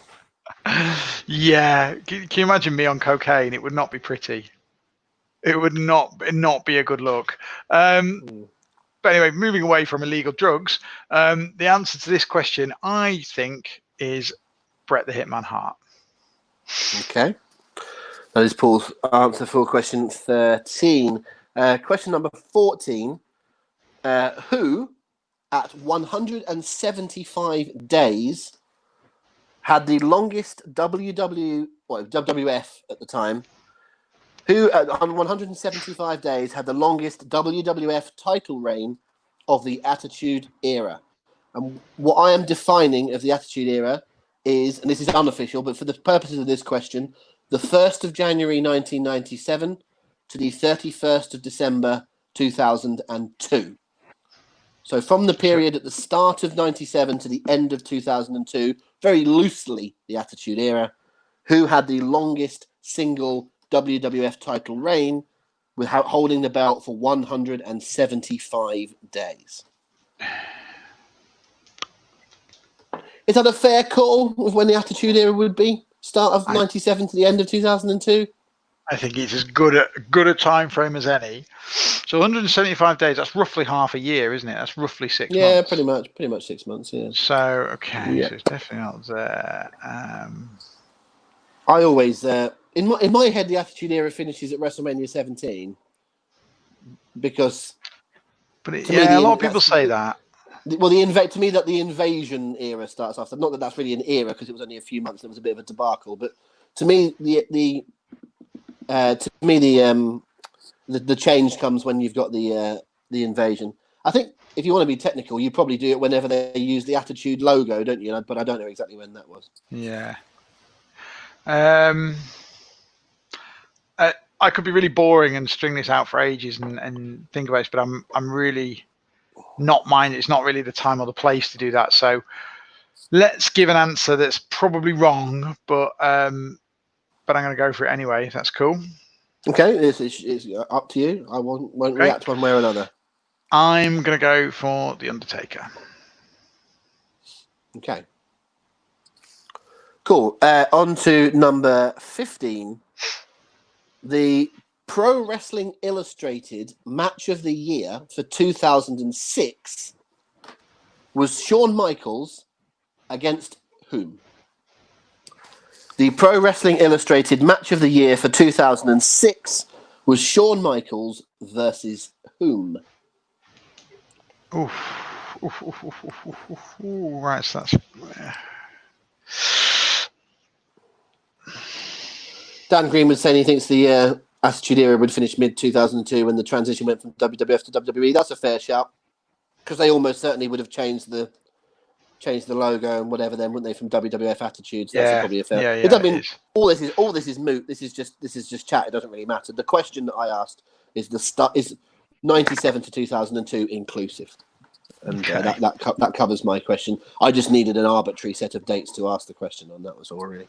yeah, can you imagine me on cocaine? It would not be pretty. It would not be a good look. But anyway, moving away from illegal drugs, the answer to this question, I think, is Bret the Hitman Hart. Okay. That is Paul's answer for question 13. Question number 14. Who, at 175 days, had the longest WWF at the time? Who, on 175 days, had the longest WWF title reign of the Attitude Era? And what I am defining of the Attitude Era is, and this is unofficial, but for the purposes of this question, the 1st of January 1997 to the 31st of December 2002. So from the period at the start of 97 to the end of 2002, very loosely the Attitude Era, who had the longest single WWF title reign without holding the belt for 175 days. Is that a fair call of when the Attitude Era would be? Start of 97 to the end of 2002? I think it's as good a time frame as any. So 175 days, that's roughly half a year, isn't it? That's roughly 6 months. Yeah, pretty much 6 months, yeah. So, okay, so it's definitely not there. I always, in my head, the Attitude Era finishes at WrestleMania 17 because... But a lot of people say that. Well, to me, that the Invasion era starts after. Not that that's really an era because it was only a few months. It was a bit of a debacle, but to me, the change comes when you've got the Invasion. I think if you want to be technical, you probably do it whenever they use the Attitude logo, don't you? But I don't know exactly when that was. Yeah. I could be really boring and string this out for ages and think about it, but I'm really not mine. It's not really the time or the place to do that. So let's give an answer that's probably wrong, but I'm going to go for it anyway. If that's cool. Okay, it's up to you. I won't react one way or another. I'm going to go for The Undertaker. Okay. Cool. On to number 15. The Pro Wrestling Illustrated Match of the Year for 2006 was Shawn Michaels against whom? The Pro Wrestling Illustrated Match of the Year for 2006 was Shawn Michaels versus whom? Right, so that's... Dan Green was saying he thinks the Attitude Era would finish mid-2002 when the transition went from WWF to WWE. That's a fair shout, because they almost certainly would have changed the logo and whatever then, wouldn't they, from WWF Attitude? So that's probably a fair. Yeah, it doesn't mean all this is moot. This is just chat. It doesn't really matter. The question that I asked is is 97 to 2002 inclusive, and that covers my question. I just needed an arbitrary set of dates to ask the question on. That was all really.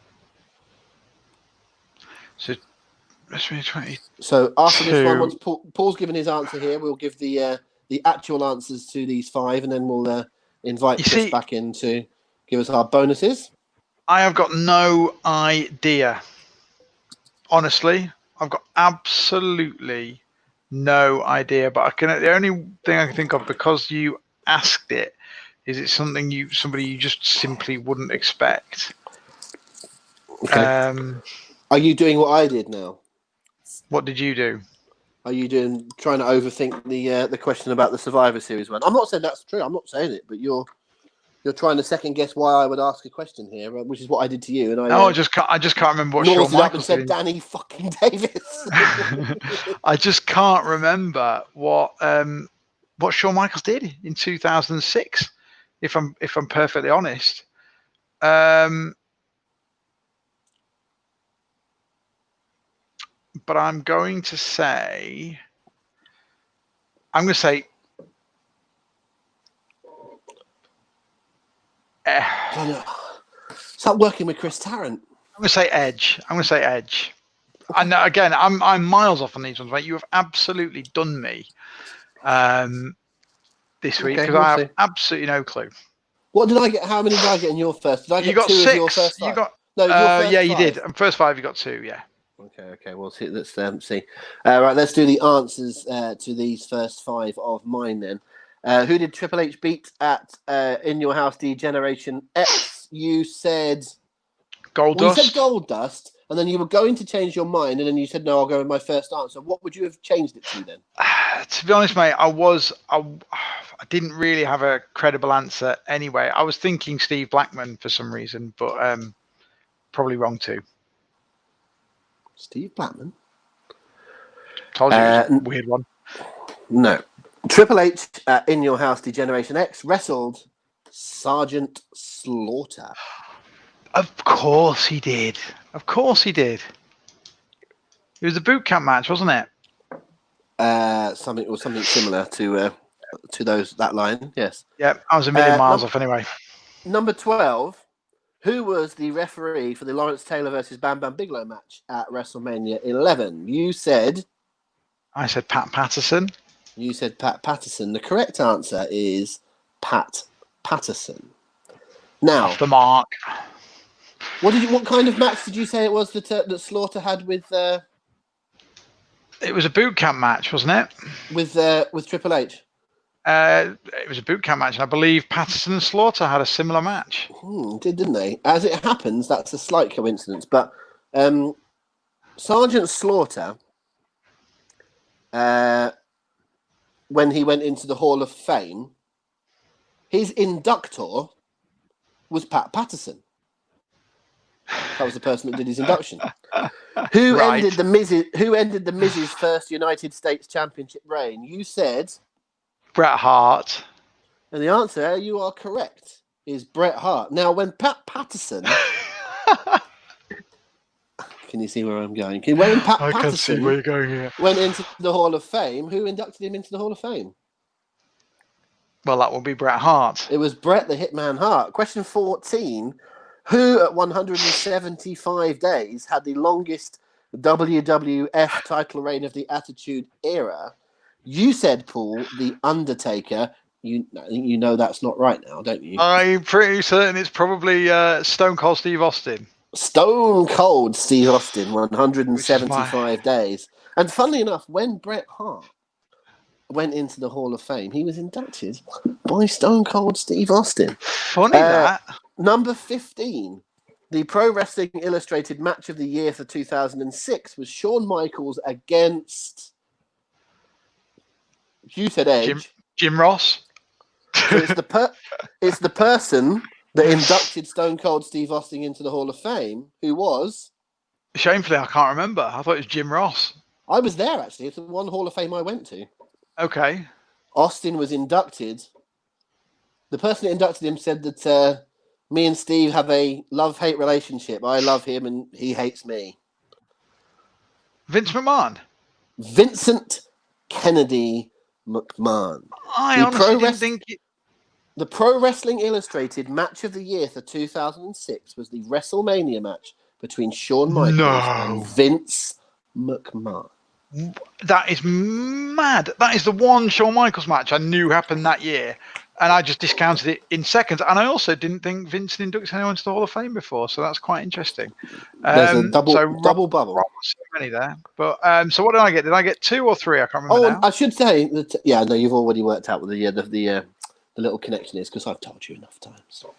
So, so after this one, once Paul's given his answer here, we'll give the actual answers to these 5, and then we'll invite Chris back in to give us our bonuses. I have got no idea. Honestly, I've got absolutely no idea. But the only thing I can think of, because you asked it, is it somebody you just simply wouldn't expect. Okay. Are you doing what I did now? What did you do? Are you trying to overthink the question about the Survivor Series one? I'm not saying that's true. I'm not saying it, but you're trying to second guess why I would ask a question here, which is what I did to you. And I just can't remember what Shawn Michaels said. Danny fucking Davis. I just can't remember what Shawn Michaels did in 2006. If I'm perfectly honest. But I'm going to say start working with Chris Tarrant. I'm going to say Edge. And again, I'm miles off on these ones, mate. You have absolutely done me this week, because I have absolutely no clue. What did I get? How many did I get in your first? Did I get 2 6. of your first 5? You got your first 5. You did. First 5, you got 2. Yeah. Okay. We'll see. Let's see. Right, let's do the answers to these first 5 of mine then. Who did Triple H beat at In Your House D-Generation X? You said Goldust. You said Goldust, and then you were going to change your mind, and then you said no. I'll go with my first answer. What would you have changed it to then? To be honest, mate, I didn't really have a credible answer anyway. I was thinking Steve Blackman for some reason, but probably wrong too. Steve Blackman? Told you it was a weird one. No. Triple H In Your House D-Generation X wrestled Sergeant Slaughter. Of course he did. It was a boot camp match, wasn't it? Something similar to that line. Yes. Yeah, I was a million miles off anyway. Number 12. Who was the referee for the Lawrence Taylor versus Bam Bam Bigelow match at WrestleMania 11? You said... I said Pat Patterson. You said Pat Patterson. The correct answer is Pat Patterson. Now... Off the mark. What kind of match did you say it was that Slaughter had with... It was a boot camp match, wasn't it? with Triple H. It was a boot camp match, and I believe Patterson and Slaughter had a similar match. Didn't they? As it happens, that's a slight coincidence, but Sergeant Slaughter, when he went into the Hall of Fame, his inductor was Pat Patterson. That was the person that did his induction. Who ended the Miz's first United States Championship reign? You said Bret Hart. And the answer, you are correct, is Bret Hart. Now, when Pat Patterson... Can you see where I'm going? When Pat I Patterson can see where you're going here. went into the Hall of Fame, who inducted him into the Hall of Fame? Well, that will be Bret Hart. It was Bret the Hitman Hart. Question 14. Who at 175 days had the longest WWF title reign of the Attitude Era? You said, Paul, The Undertaker. You know that's not right now, don't you? I'm pretty certain it's probably Stone Cold Steve Austin. Stone Cold Steve Austin, 175 days. And funnily enough, when Bret Hart went into the Hall of Fame, he was inducted by Stone Cold Steve Austin. Funny that. Number 15. The Pro Wrestling Illustrated Match of the Year for 2006 was Shawn Michaels against... You said Edge. Jim Ross. So it's the person that inducted Stone Cold Steve Austin into the Hall of Fame, who was... Shamefully, I can't remember. I thought it was Jim Ross. I was there, actually. It's the one Hall of Fame I went to. Okay. Austin was inducted. The person that inducted him said that me and Steve have a love-hate relationship. I love him and he hates me. Vince McMahon. Vincent Kennedy McMahon. I honestly didn't think... The Pro Wrestling Illustrated Match of the Year for 2006 was the WrestleMania match between Shawn Michaels and Vince McMahon. That is mad. That is the one Shawn Michaels match I knew happened that year, and I just discounted it in seconds. And I also didn't think Vince inducted anyone to the Hall of Fame before, so that's quite interesting. There's a double bubble. So many there. But so what did I get? Did I get 2 or 3? I can't remember now. I should say that. Yeah, no, you've already worked out what the little connection is because I've told you enough times. So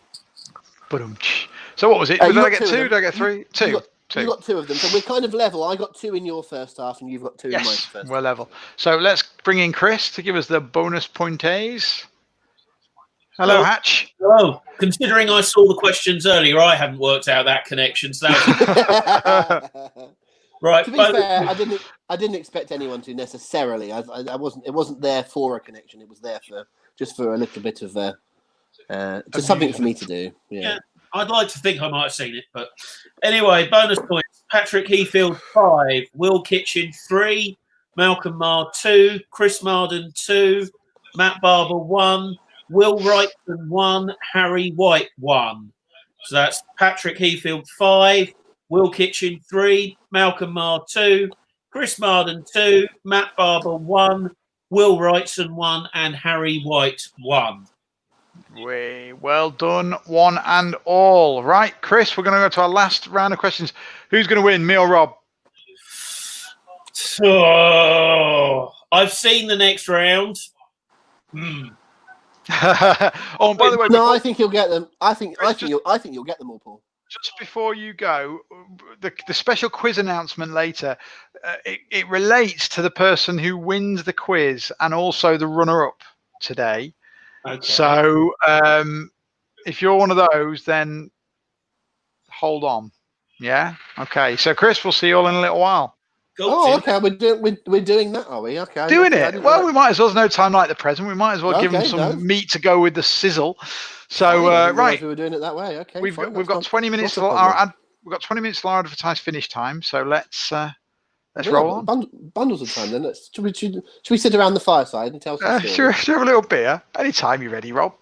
what was it? Did I get 2? Did I get 3? 2. You got 2 of them. So we're kind of level. I got 2 in your first half and you've got 2 in my first half. We're level. So let's bring in Chris to give us the bonus points. Hello, Hatch. Hello. Considering I saw the questions earlier, I hadn't worked out that connection. So that was... Right. To be fair, I didn't expect anyone to necessarily. I wasn't. It wasn't there for a connection. It was there for a little bit of just something for me to do. Yeah. I'd like to think I might have seen it, but anyway, bonus points. Patrick Heafield 5, Will Kitchen 3, Malcolm Marr 2, Chris Marden 2, Matt Barber 1, Will Wrightson 1, Harry White 1. So that's Patrick Heafield 5, Will Kitchen 3, Malcolm Marr 2, Chris Marden 2, Matt Barber 1, Will Wrightson 1, and Harry White 1. Well done, one and all. Right, Chris, we're going to go to our last round of questions. Who's going to win, me or Rob? So, I've seen the next round. Oh, and by the way, no, I think you'll get them. I think you'll get them all, Paul. Just before you go, the special quiz announcement later, it relates to the person who wins the quiz and also the runner-up today. Okay. So if you're one of those, then hold on. Yeah? Okay. So, Chris, we'll see you all in a little while. Okay. We're doing that, are we? Okay. Doing it? Well, we might as well. There's no time like the present. We might as well give them some meat to go with the sizzle. So, right. We were doing it that way. Okay. We've got 20 minutes till our advertised finish time. So let's roll on. Bundles of time then. Should we sit around the fireside and tell some stories? Sure, have a little beer. Anytime you're ready, Rob.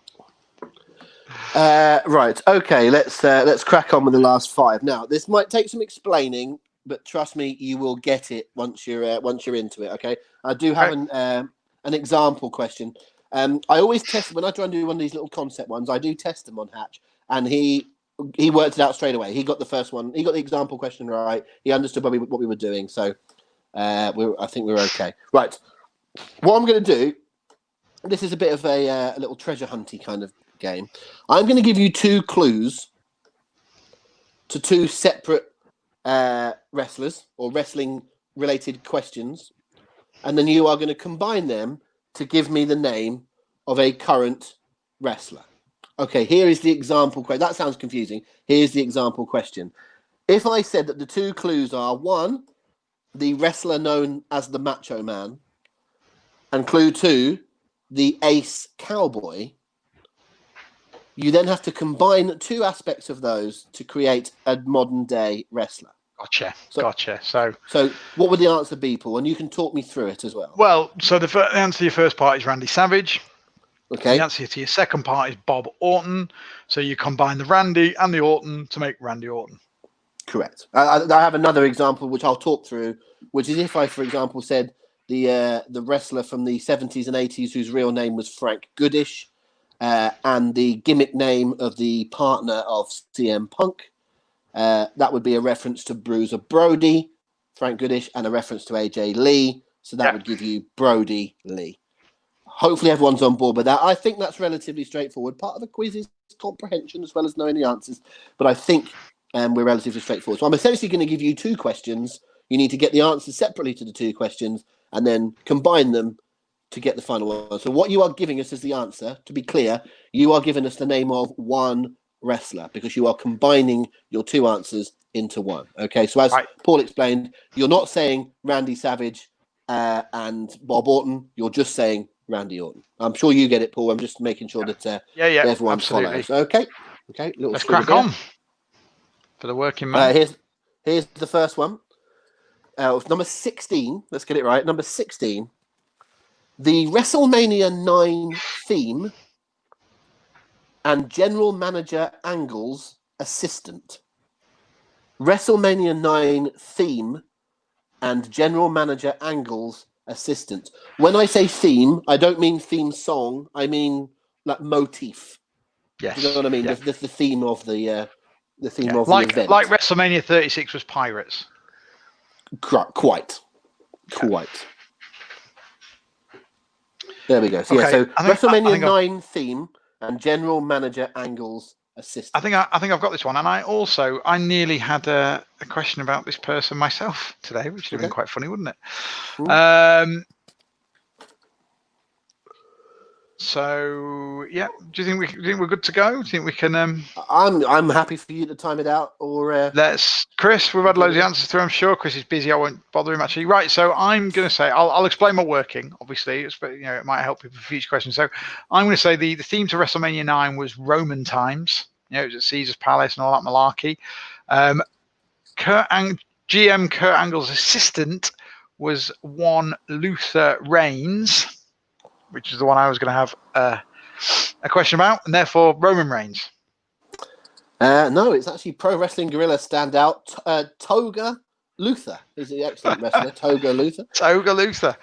Right. Okay. Let's crack on with the last 5. Now, this might take some explaining, but trust me, you will get it once you're into it. Okay. I do have an example question. I always test when I try and do one of these little concept ones. I do test them on Hatch, and he worked it out straight away. He got the first one. He got the example question right. He understood what we were doing. So I think we're okay. Right. What I'm going to do, this is a bit of a little treasure hunty kind of game. I'm going to give you 2 clues to 2 separate wrestlers or wrestling-related questions, and then you are going to combine them to give me the name of a current wrestler. Okay, here is the example question. That sounds confusing. Here's the example question. If I said that the 2 clues are 1, the wrestler known as the Macho Man, and clue 2, the Ace Cowboy, you then have to combine 2 aspects of those to create a modern day wrestler. Gotcha. So what would the answer be, Paul? And you can talk me through it as well. Well, so the answer to your first part is Randy Savage. Okay. The answer to your second part is Bob Orton. So you combine the Randy and the Orton to make Randy Orton. Correct. I have another example which I'll talk through, which is if I, for example, said the wrestler from the 70s and 80s whose real name was Frank Goodish, and the gimmick name of the partner of CM Punk, that would be a reference to Bruiser Brody, Frank Goodish, and a reference to AJ Lee. So that would give you Brody Lee. Hopefully everyone's on board with that. I think that's relatively straightforward. Part of the quiz is comprehension as well as knowing the answers. But I think we're relatively straightforward. So I'm essentially going to give you 2 questions. You need to get the answers separately to the 2 questions and then combine them to get the final one. So what you are giving us as the answer, to be clear, you are giving us the name of 1 wrestler because you are combining your 2 answers into 1. Okay, so as Paul explained, you're not saying Randy Savage and Bob Orton. You're just saying Randy Orton. I'm sure you get it, Paul. I'm just making sure that everyone follows. Okay. Let's crack on for the working man. Here's the first one. Number 16. Let's get it right. Number 16. The WrestleMania 9 theme and General Manager Angle's assistant. WrestleMania 9 theme and General Manager Angle's assistant. When I say theme, I don't mean theme song. I mean like motif. Yes. You know what I mean? Yeah. The theme of the theme of the event. Like WrestleMania 36 was Pirates. Quite. There we go. So, okay. So WrestleMania 9 theme and General Manager Angle's assistant. I think I've got this one, and I nearly had a question about this person myself today, which would have been quite funny, wouldn't it? So yeah, do you think we're good to go? Do you think we can? I'm happy for you to time it out, or Chris. We've had loads of answers through. I'm sure Chris is busy. I won't bother him actually. Right. So I'm going to say I'll explain my working. Obviously, it might help people for future questions. So I'm going to say the theme to WrestleMania 9 was Roman times. It was at Caesar's Palace and all that malarkey. GM Kurt Angle's assistant was one Luther Reigns, which is the one I was going to have a question about, and therefore Roman Reigns. No, it's actually Pro Wrestling Guerrilla standout Toga Luther. He's an excellent wrestler, Toga Luther. Toga Luther.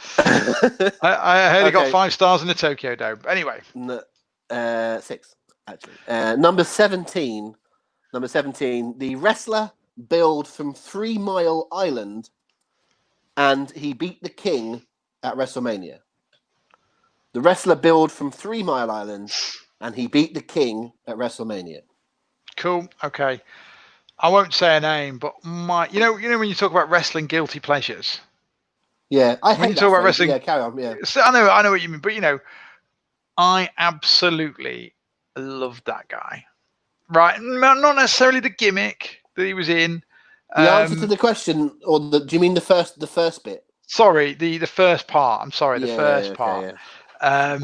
I heard he got 5 stars in the Tokyo Dome. Anyway. 6, actually. Number 17. The wrestler billed from 3 Mile Island, and he beat the King at WrestleMania. The wrestler billed from 3 Mile Island, and he beat the King at WrestleMania. Cool. Okay. I won't say a name, but you know when you talk about wrestling guilty pleasures. Yeah, when you talk about wrestling. Yeah, carry on. Yeah. So I know what you mean, but I absolutely loved that guy. Right? Not necessarily the gimmick that he was in. The answer to the question, or do you mean the first bit? Sorry, the first part. I'm sorry, the first part. Yeah.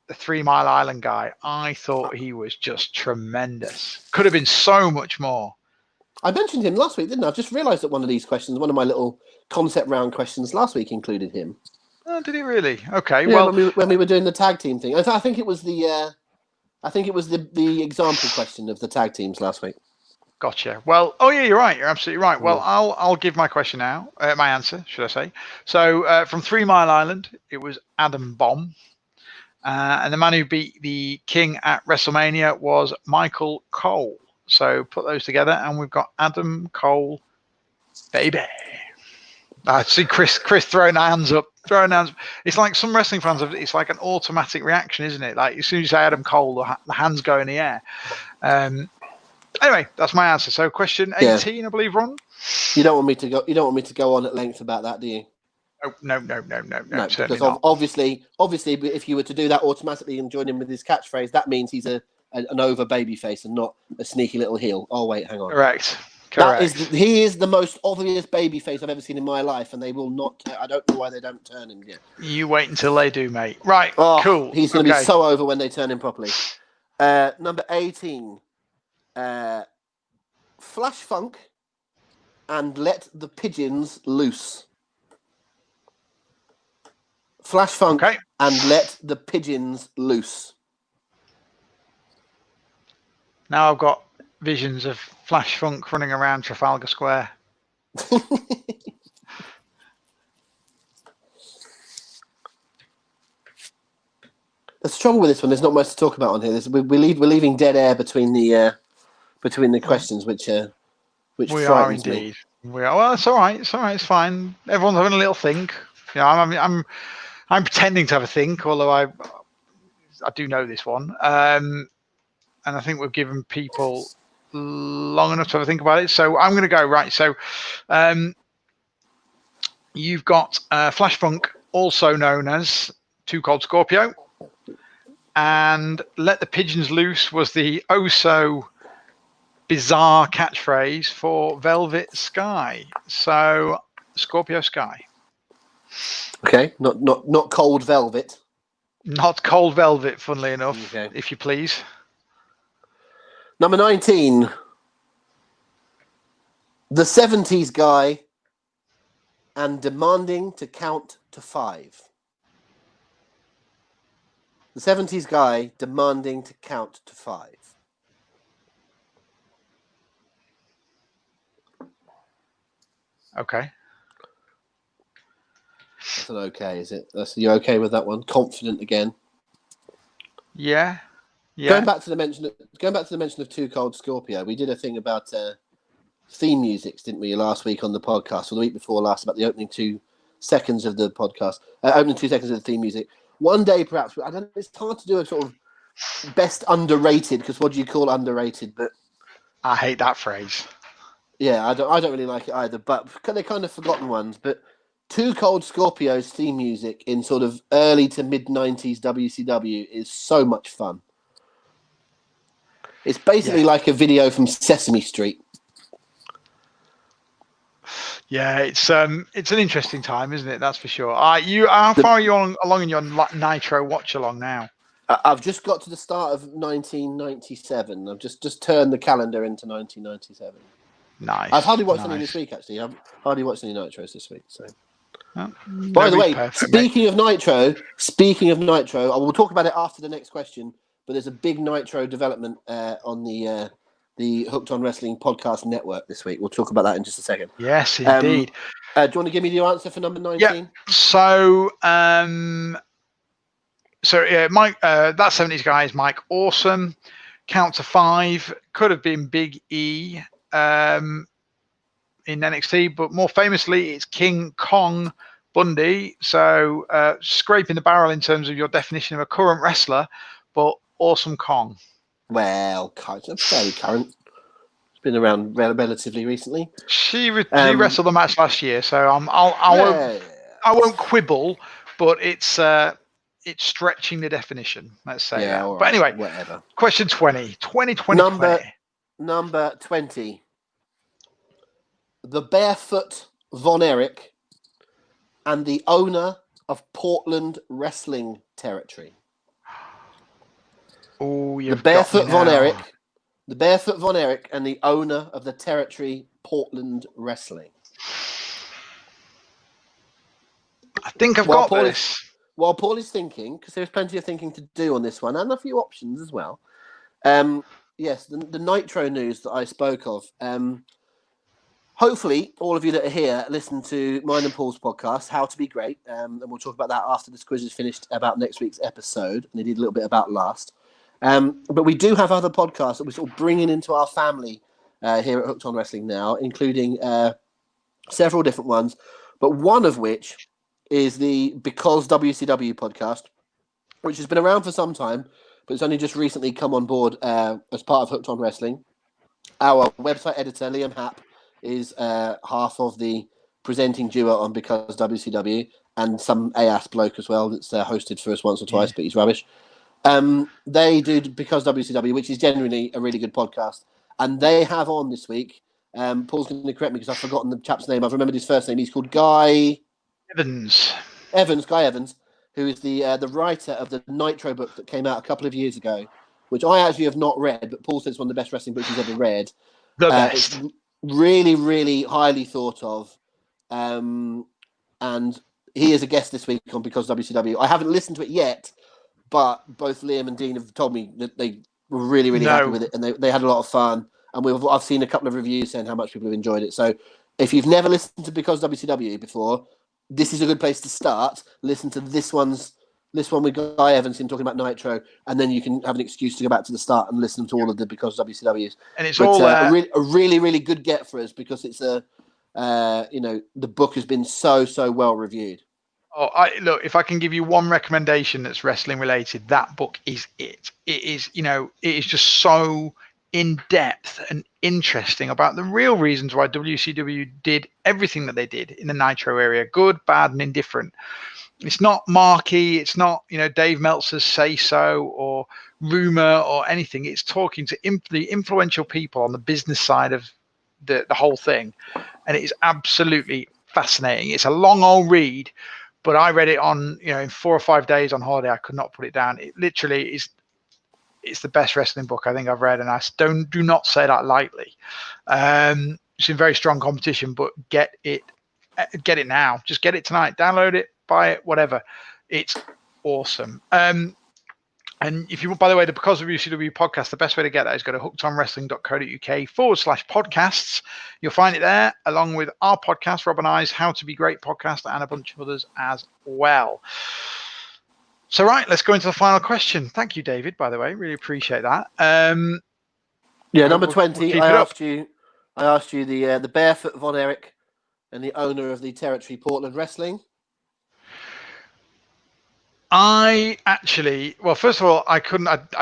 The 3 Mile Island guy, I thought he was just tremendous. Could have been so much more. I mentioned him last week, didn't I? I've just realised that one of these questions, one of my little concept round questions last week included him. Oh, did he really? Okay. Yeah, well, when we were doing the tag team thing, I think it was the example question of the tag teams last week. Gotcha. Well, oh yeah, you're right. You're absolutely right. Well, I'll give my question now. My answer, should I say? So from 3 Mile Island, it was Adam Bomb. And the man who beat the King at WrestleMania was Michael Cole. So put those together, and we've got Adam Cole, baby. I see Chris throwing hands up. It's like some wrestling fans have. It's like an automatic reaction, isn't it? Like as soon as you say Adam Cole, the hands go in the air. Anyway, that's my answer. So question 18, I believe, Ron. You don't want me to go. You don't want me to go on at length about that, do you? No. Because obviously, if you were to do that automatically and join him with his catchphrase, that means he's an over babyface and not a sneaky little heel. Oh wait, hang on. Correct. He is the most obvious babyface I've ever seen in my life, and they will not. I don't know why they don't turn him yet. You wait until they do, mate. Right. Cool. He's going to be so over when they turn him properly. Number 18. Flash Funk and Let the Pigeons Loose. Flash Funk and Let the Pigeons Loose. Now I've got visions of Flash Funk running around Trafalgar Square. That's the trouble with this one. There's not much to talk about on here. We're leaving dead air between the questions, which we are indeed. We are. Well, it's all right. It's fine. Everyone's having a little think. You know, I'm pretending to have a think, although I do know this one. And I think we've given people long enough to have a think about it. So I'm going to go right. So you've got Flash Funk, also known as Too Cold Scorpio, and Let the Pigeons Loose was the so bizarre catchphrase for Velvet Sky. So Scorpio Sky. Okay, not Cold Velvet. Not Cold Velvet, funnily enough, if you please. Number 19. The 70s Guy and Demanding to Count to 5. The 70s Guy demanding to count to 5. Okay. That's an okay, is it? You okay with that one? Confident again? Yeah. Going back to the mention of Too Cold Scorpio, we did a thing about theme musics, didn't we, last week on the podcast, or the week before last, about the opening 2 seconds of the podcast, opening 2 seconds of the theme music. One day, perhaps, I don't know, it's hard to do a sort of best underrated, because what do you call underrated? But I hate that phrase. Yeah, I don't really like it either, but they're kind of forgotten ones. But Too Cold Scorpio's theme music in sort of early to mid-90s WCW is so much fun. It's basically like a video from Sesame Street. Yeah, it's an interesting time, isn't it? That's for sure. How far are you along in your Nitro watch along now? I've just got to the start of 1997. I've just turned the calendar into 1997. Nice. I've hardly watched any this week, actually. I've hardly watched any Nitros this week. So, by the way, speaking of Nitro, I will talk about it after the next question. But there's a big Nitro development on the Hooked on Wrestling podcast network this week. We'll talk about that in just a second. Yes, indeed. Do you want to give me the answer for number 19? Yeah. So, Mike, that 70s guy is Mike Awesome. Count to 5 could have been Big E in NXT, but more famously, it's King Kong Bundy. So, scraping the barrel in terms of your definition of a current wrestler, but Awesome Kong. Well, it's fairly current. It's been around relatively recently. She wrestled the match last year, so I won't quibble, but it's stretching the definition. Let's say that. Right, but anyway, whatever. Question 20. Number 20. The Barefoot Von Erich and the owner of Portland Wrestling Territory. Oh, the Barefoot Von Erich and the owner of the territory Portland Wrestling. I think I've got this. While Paul is thinking, because there's plenty of thinking to do on this one, and a few options as well. Yes, the Nitro news that I spoke of. Hopefully, all of you that are here listen to mine and Paul's podcast, How to Be Great, and we'll talk about that after this quiz is finished about next week's episode. And they did a little bit about last. But we do have other podcasts that we're sort of bringing into our family here at Hooked on Wrestling now, including several different ones. but one of which is the Because WCW podcast, which has been around for some time, but it's only just recently come on board as part of Hooked on Wrestling. Our website editor, Liam Happ, is half of the presenting duo on Because WCW, and some AS bloke as well that's hosted for us once or twice, but he's rubbish. They do Because WCW, which is genuinely a really good podcast. And they have on this week, Paul's going to correct me because I've forgotten the chap's name. I've remembered his first name. He's called Guy Evans, who is the writer of the Nitro book that came out a couple of years ago, which I actually have not read, but Paul says it's one of the best wrestling books he's ever read. The best. It's really, really highly thought of. And he is a guest this week on Because WCW. I haven't listened to it yet, but both Liam and Dean have told me that they were really, really happy with it, and they had a lot of fun. And I've seen a couple of reviews saying how much people have enjoyed it. So if you've never listened to Because WCW before, this is a good place to start. Listen to this one with Guy Evans talking about Nitro, and then you can have an excuse to go back to the start and listen to all of the Because WCWs. And it's a really, really good get for us because it's the book has been so well reviewed. Look, if I can give you one recommendation that's wrestling related, that book is it. It is just so in depth and interesting about the real reasons why WCW did everything that they did in the Nitro area, good, bad, and indifferent. It's not marquee. It's not, Dave Meltzer's say so or rumor or anything. It's talking to the influential people on the business side of the whole thing. And it is absolutely fascinating. It's a long old read, but I read it on, in 4 or 5 days on holiday. I could not put it down. It literally is. It's the best wrestling book I think I've read, and I do not say that lightly. It's in very strong competition, but get it now. Just get it tonight. Download it, buy it, whatever. It's awesome. And if you want, by the way, the Because of WCW podcast, the best way to get that is go to hookedonwrestling.co.uk/podcasts. You'll find it there, along with our podcast, Rob and I's How to Be Great podcast, and a bunch of others as well. So, right, let's go into the final question. Thank you, David, by the way. Really appreciate that. Number 20, I asked you the barefoot Von Erich and the owner of the territory, Portland Wrestling. First of all, I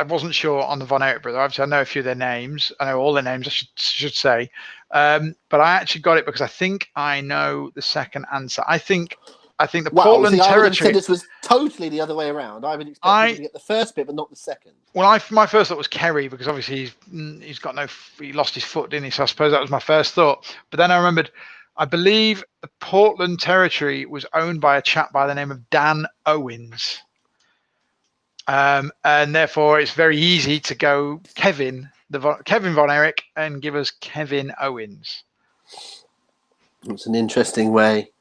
wasn't sure on the Von Erich brother. Obviously, I know a few of their names. I know all their names, I should say. But I actually got it because I think I know the second answer. I think the Portland territory. I would have said this was totally the other way around. I would expect you to get the first bit, but not the second. Well, my first thought was Kerry because obviously he lost his foot, didn't he? So I suppose that was my first thought. But then I remembered, I believe the Portland territory was owned by a chap by the name of Dan Owens. And therefore it's very easy to go Kevin Von Erich and give us Kevin Owens. It's an interesting way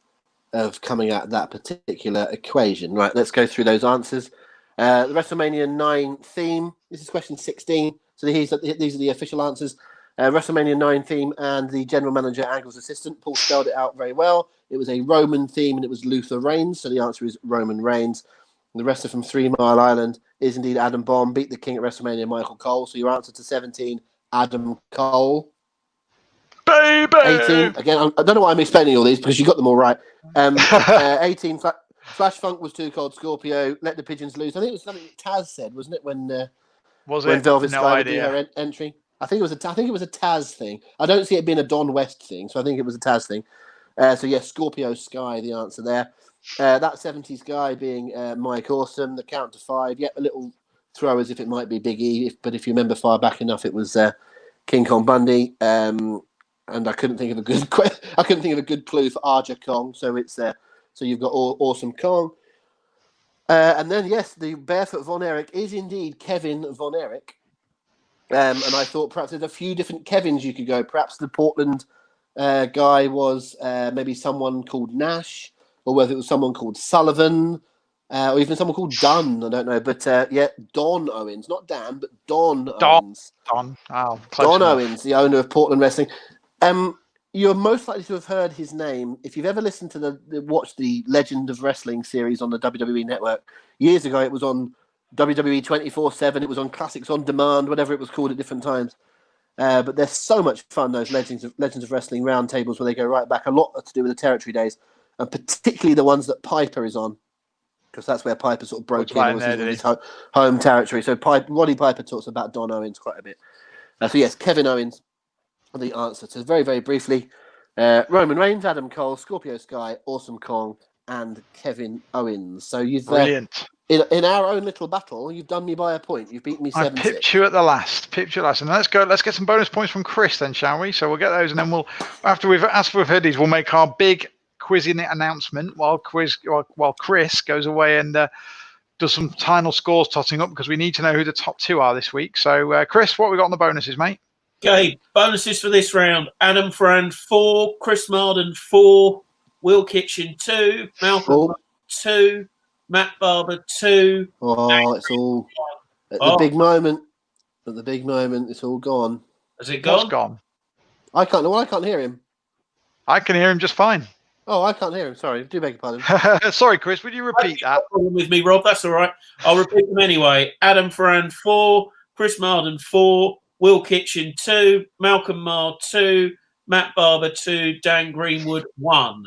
of coming at that particular equation. Right, let's go through those answers. The WrestleMania 9 theme. This is question 16. So these are the official answers. WrestleMania 9 theme and the general manager, Angle's assistant. Paul spelled it out very well. It was a Roman theme and it was Luther Reigns. So the answer is Roman Reigns. And the rest are from 3 Mile Island. Is indeed Adam Bomb. Beat the King at WrestleMania, Michael Cole. So your answer to 17, Adam Cole. Baby! 18, again, I don't know why I'm explaining all these because you got them all right. 18, Flash Funk was Too Cold. Scorpio, Let the Pigeons Loose. I think it was something Taz said, wasn't it? When Velvet Sky would do her entry. I think it was a Taz thing. I don't see it being a Don West thing, so I think it was a Taz thing. So yes, Scorpio Sky, the answer there. That 70s guy being Mike Awesome. The count to 5. Yep, a little throw as if it might be Big E, but if you remember far back enough, it was King Kong Bundy. And I couldn't think of a good clue for Arja Kong. So it's so you've got Awesome Kong. And then yes, the barefoot Von Erich is indeed Kevin Von Erich. And I thought perhaps there's a few different Kevins you could go. Perhaps the Portland guy was maybe someone called Nash, or whether it was someone called Sullivan, or even someone called Dunn. I don't know. But Don Owens, not Dan, but Don Owens. Don Owens, the owner of Portland Wrestling. You're most likely to have heard his name if you've ever listened to watched the Legend of Wrestling series on the WWE Network. Years ago, it was on WWE 24/7. It was on Classics on Demand, whatever it was called at different times. But they're so much fun, those Legends of Wrestling roundtables where they go right back. A lot to do with the territory days. and particularly the ones that Piper is on, because that's where Piper sort of broke in. Obviously, in his home territory. So Roddy Piper talks about Don Owens quite a bit. So yes, Kevin Owens are the answer. So very, very briefly, Roman Reigns, Adam Cole, Scorpio Sky, Awesome Kong, and Kevin Owens. So you've brilliant. In our own little battle, you've done me by a point. You've beat me 7-6. I pipped you at the last. And let's go. Let's get some bonus points from Chris then, shall we? So we'll get those, and then we'll, after we've heard these, we'll make our big quizzing announcement while Chris goes away and does some final scores totting up, because we need to know who the top 2 are this week. So Chris, what we got on the bonuses, mate? Okay, bonuses for this round: Adam Frand 4, Chris Marden 4, Will Kitchen 2, Malcolm 2, Matt Barber 2. Oh, it's all at the big moment. At the big moment, it's all gone. Has it gone? What's gone? I can't hear him. I can hear him just fine. Oh, I can't hear him. Sorry, do beg your pardon. Sorry, Chris. Would you repeat that? With me, Rob. That's all right. I'll repeat them anyway. Adam Frand 4, Chris Marden 4, Will Kitchen 2, Malcolm Marr 2, Matt Barber 2, Dan Greenwood 1.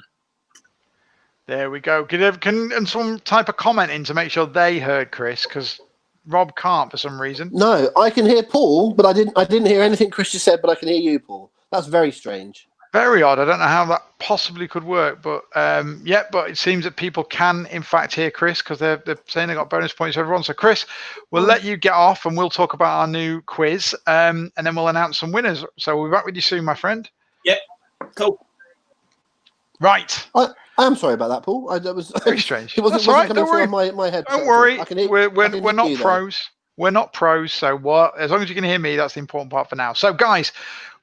There we go. Can someone type a comment in to make sure they heard Chris, because Rob can't for some reason. No, I can hear Paul, but I didn't hear anything Chris just said, but I can hear you, Paul. That's very strange. Very odd. I don't know how that possibly could work, but but it seems that people can in fact hear Chris, because they're saying they got bonus points for everyone. So Chris, we'll let you get off and we'll talk about our new quiz, and then we'll announce some winners. So we'll be back with you soon, my friend. Yep. Cool. Right. I'm sorry about that, Paul. That was very strange. It wasn't coming through on my head. Don't worry. We're not pros. We're not pros. So what? As long as you can hear me, that's the important part for now. So guys,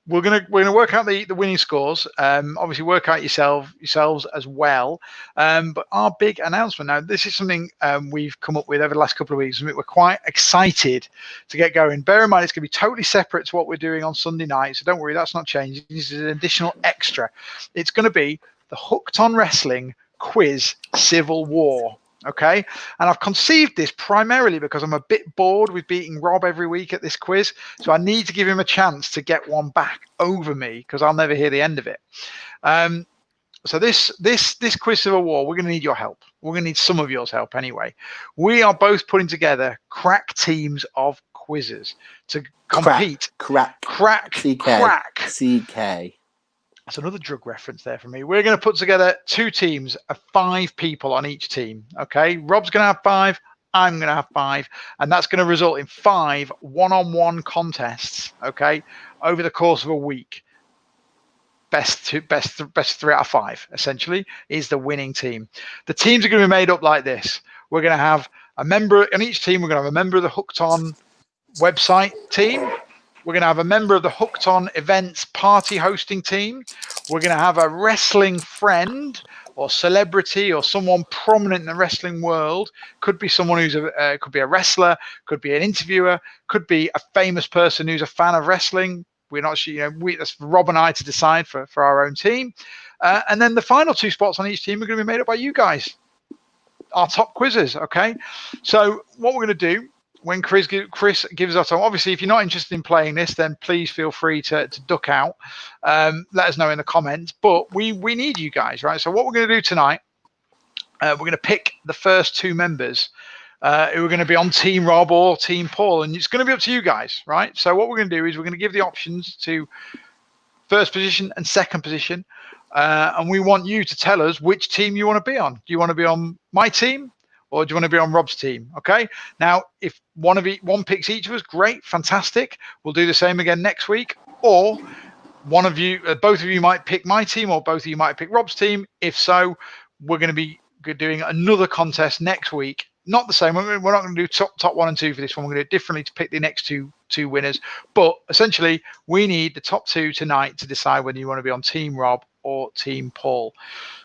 we're gonna work out the winning scores. Obviously, work out yourselves as well. But our big announcement now. This is something we've come up with over the last couple of weeks. We're quite excited to get going. Bear in mind, it's going to be totally separate to what we're doing on Sunday night. So don't worry, that's not changing. This is an additional extra. It's going to be the Hooked on Wrestling Quiz Civil War. Okay, and I've conceived this primarily because I'm a bit bored with beating Rob every week at this quiz, so I need to give him a chance to get one back over me, because I'll never hear the end of it. So this quiz Civil War, we're going to need your help. We're going to need some of yours help anyway. We are both putting together crack teams of quizzes to compete. Crack. CK. That's another drug reference there for me. We're going to put together 2 teams of 5 people on each team. Okay, Rob's going to have 5. I'm going to have 5, and that's going to result in 5 one-on-one contests. Okay, over the course of a week. Best 3 out of 5 essentially is the winning team. The teams are going to be made up like this. We're going to have a member on each team. We're going to have a member of the Hooked On website team. We're going to have a member of the Hooked On Events party hosting team. We're going to have a wrestling friend or celebrity or someone prominent in the wrestling world. Could be someone who's could be a wrestler, could be an interviewer, could be a famous person who's a fan of wrestling. We're not sure, that's Rob and I to decide for our own team. And then the final 2 spots on each team are going to be made up by you guys, our top quizzes. Okay. So what we're going to do, when Chris gives us time, obviously, if you're not interested in playing this, then please feel free to duck out. Let us know in the comments. But we need you guys, right? So what we're going to do tonight, we're going to pick the first 2 members who are going to be on Team Rob or Team Paul, and it's going to be up to you guys, right? So what we're going to do is we're going to give the options to first position and second position, and we want you to tell us which team you want to be on. Do you want to be on my team, or do you want to be on Rob's team? Okay. Now, if one picks each of us, great, fantastic. We'll do the same again next week. Or one of you, both of you might pick my team, or both of you might pick Rob's team. If so, we're going to be doing another contest next week. Not the same. We're not going to do top 1 and 2 for this one. We're going to do it differently to pick the next two winners. But essentially, we need the top 2 tonight to decide whether you want to be on Team Rob or Team Paul.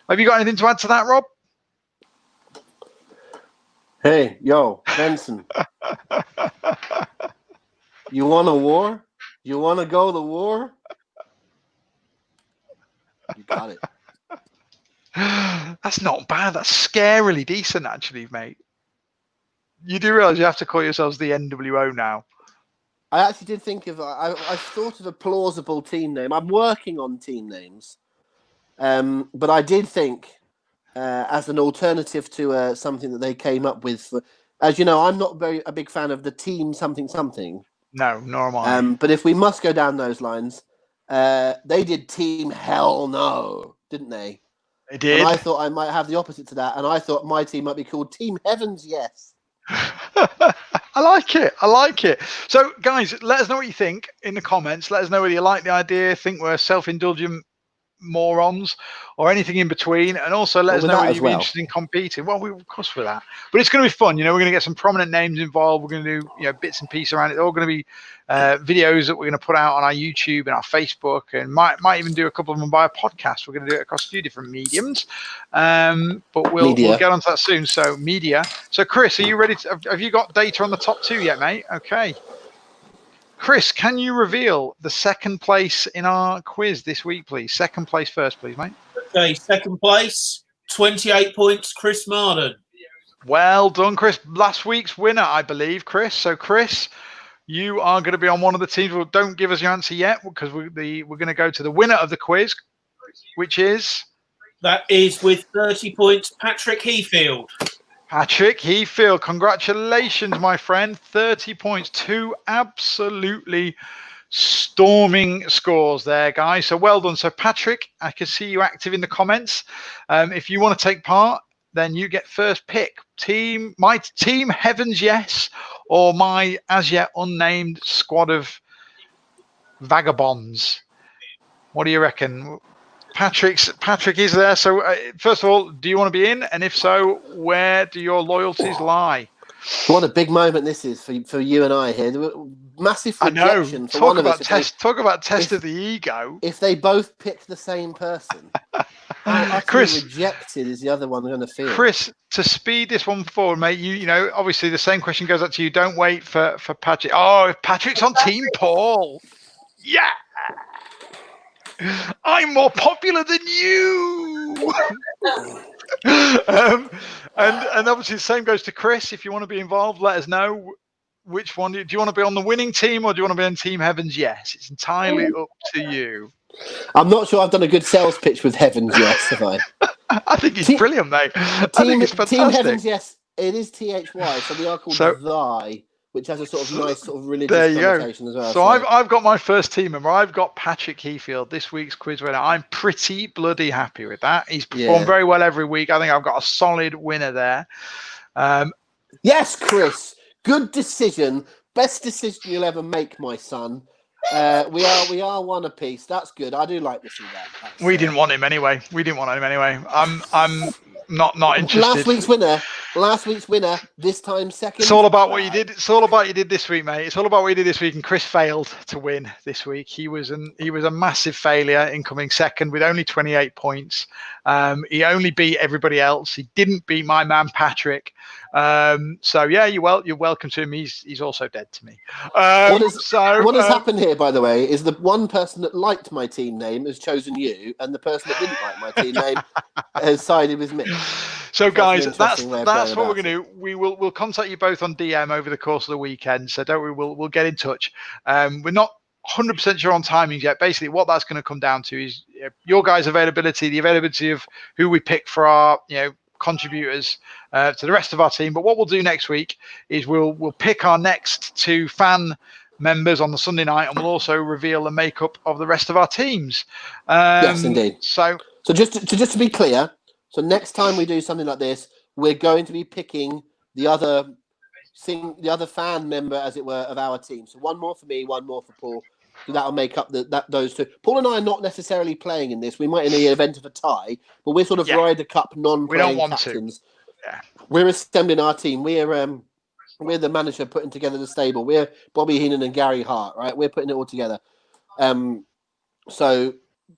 Have you got anything to add to that, Rob? Hey, yo, Benson. You want a war? You want to go to war? You got it. That's not bad. That's scarily decent, actually, mate. You do realize you have to call yourselves the NWO now. I actually did think of. I thought of a plausible team name. I'm working on team names, but I did think as an alternative to something that they came up with. As you know, I'm not a big fan of the team something. No, nor am I. But if we must go down those lines, they did Team Hell No, didn't they? They did. And I thought I might have the opposite to that, and I thought my team might be called Team Heavens Yes. I like it. So, guys, let us know what you think in the comments. Let us know whether you like the idea, think we're self-indulgent morons, or anything in between, and also let us know whether you'd be interested in competing. Well, of course for that, but it's going to be fun. We're going to get some prominent names involved. We're going to do bits and pieces around it. They're all going to be videos that we're going to put out on our YouTube and our Facebook, and might even do a couple of them by a podcast. We're going to do it across a few different mediums, but we'll get onto that soon. So media. So Chris, are you ready have you got data on the top two yet, mate? Okay. Chris, can you reveal the second place in our quiz this week, please? Second place first, please, mate. Okay, second place, 28 points, Chris Marden. Well done, Chris. Last week's winner, I believe, Chris. So, Chris, you are going to be on one of the teams. Well, don't give us your answer yet, because we're going to go to the winner of the quiz, which is? That is with 30 points, Patrick Heafield. Patrick Heafield, congratulations, my friend. 30 points, 2 absolutely storming scores there, guys. So well done. So Patrick, I can see you active in the comments. If you want to take part, then you get first pick. My team Heavens Yes, or my as yet unnamed squad of vagabonds. What do you reckon? Patrick is there. So first of all, do you want to be in? And if so, where do your loyalties lie? What a big moment this is for you and I here. Massive rejection for one of us. Talk about test of the ego. If they both pick the same person, how Chris, rejected is the other one going to feel? Chris, to speed this one forward, mate, you know, obviously the same question goes up to you. Don't wait for Patrick. Oh, if Patrick's on Team Paul. Yeah. I'm more popular than you. And obviously the same goes to Chris. If you want to be involved, let us know. Which one do you want to be on, the winning team, or do you want to be on Team Heavens Yes? It's entirely up to you. I'm not sure I've done a good sales pitch with Heavens Yes, have I? I think it's brilliant, mate. I think it's fantastic. Team Heavens Yes, it is THY, so we are called Thy, which has a sort of nice sort of religious connotation as well. So I've got my first team member. I've got Patrick Heafield, this week's quiz winner. I'm pretty bloody happy with that. He's performed very well every week. I think I've got a solid winner there. Yes, Chris. Good decision. Best decision you'll ever make, my son. We are one apiece. That's good. I do like to see that. We didn't want him anyway. I'm not interested. Last week's winner. This time second. It's all about what you did. It's all about what you did this week, mate. It's all about what you did this week. And Chris failed to win this week. He was a massive failure in coming second with only 28 points. He only beat everybody else. He didn't beat my man Patrick. So yeah, you're welcome to him. He's also dead to me. What has happened here, by the way, is the one person that liked my team name has chosen you, and the person that didn't like my team name has sided with me. So guys, that's what we're going to do. We'll contact you both on DM over the course of the weekend. So don't worry, we'll get in touch. We're not 100% sure on timings yet. Basically, what that's going to come down to is your guys' availability, the availability of who we pick for our contributors to the rest of our team. But what we'll do next week is we'll pick our next 2 fan members on the Sunday night, and we'll also reveal the makeup of the rest of our teams. Yes, indeed. So just to be clear, so next time we do something like this, we're going to be picking the other fan member, as it were, of our team. So one more for me, one more for Paul. So that'll make up those 2. Paul and I are not necessarily playing in this. We might in the event of a tie, but we're sort of Ryder Cup non-playing captains. Yeah. We're assembling our team. We're the manager putting together the stable. We're Bobby Heenan and Gary Hart, right? We're putting it all together. So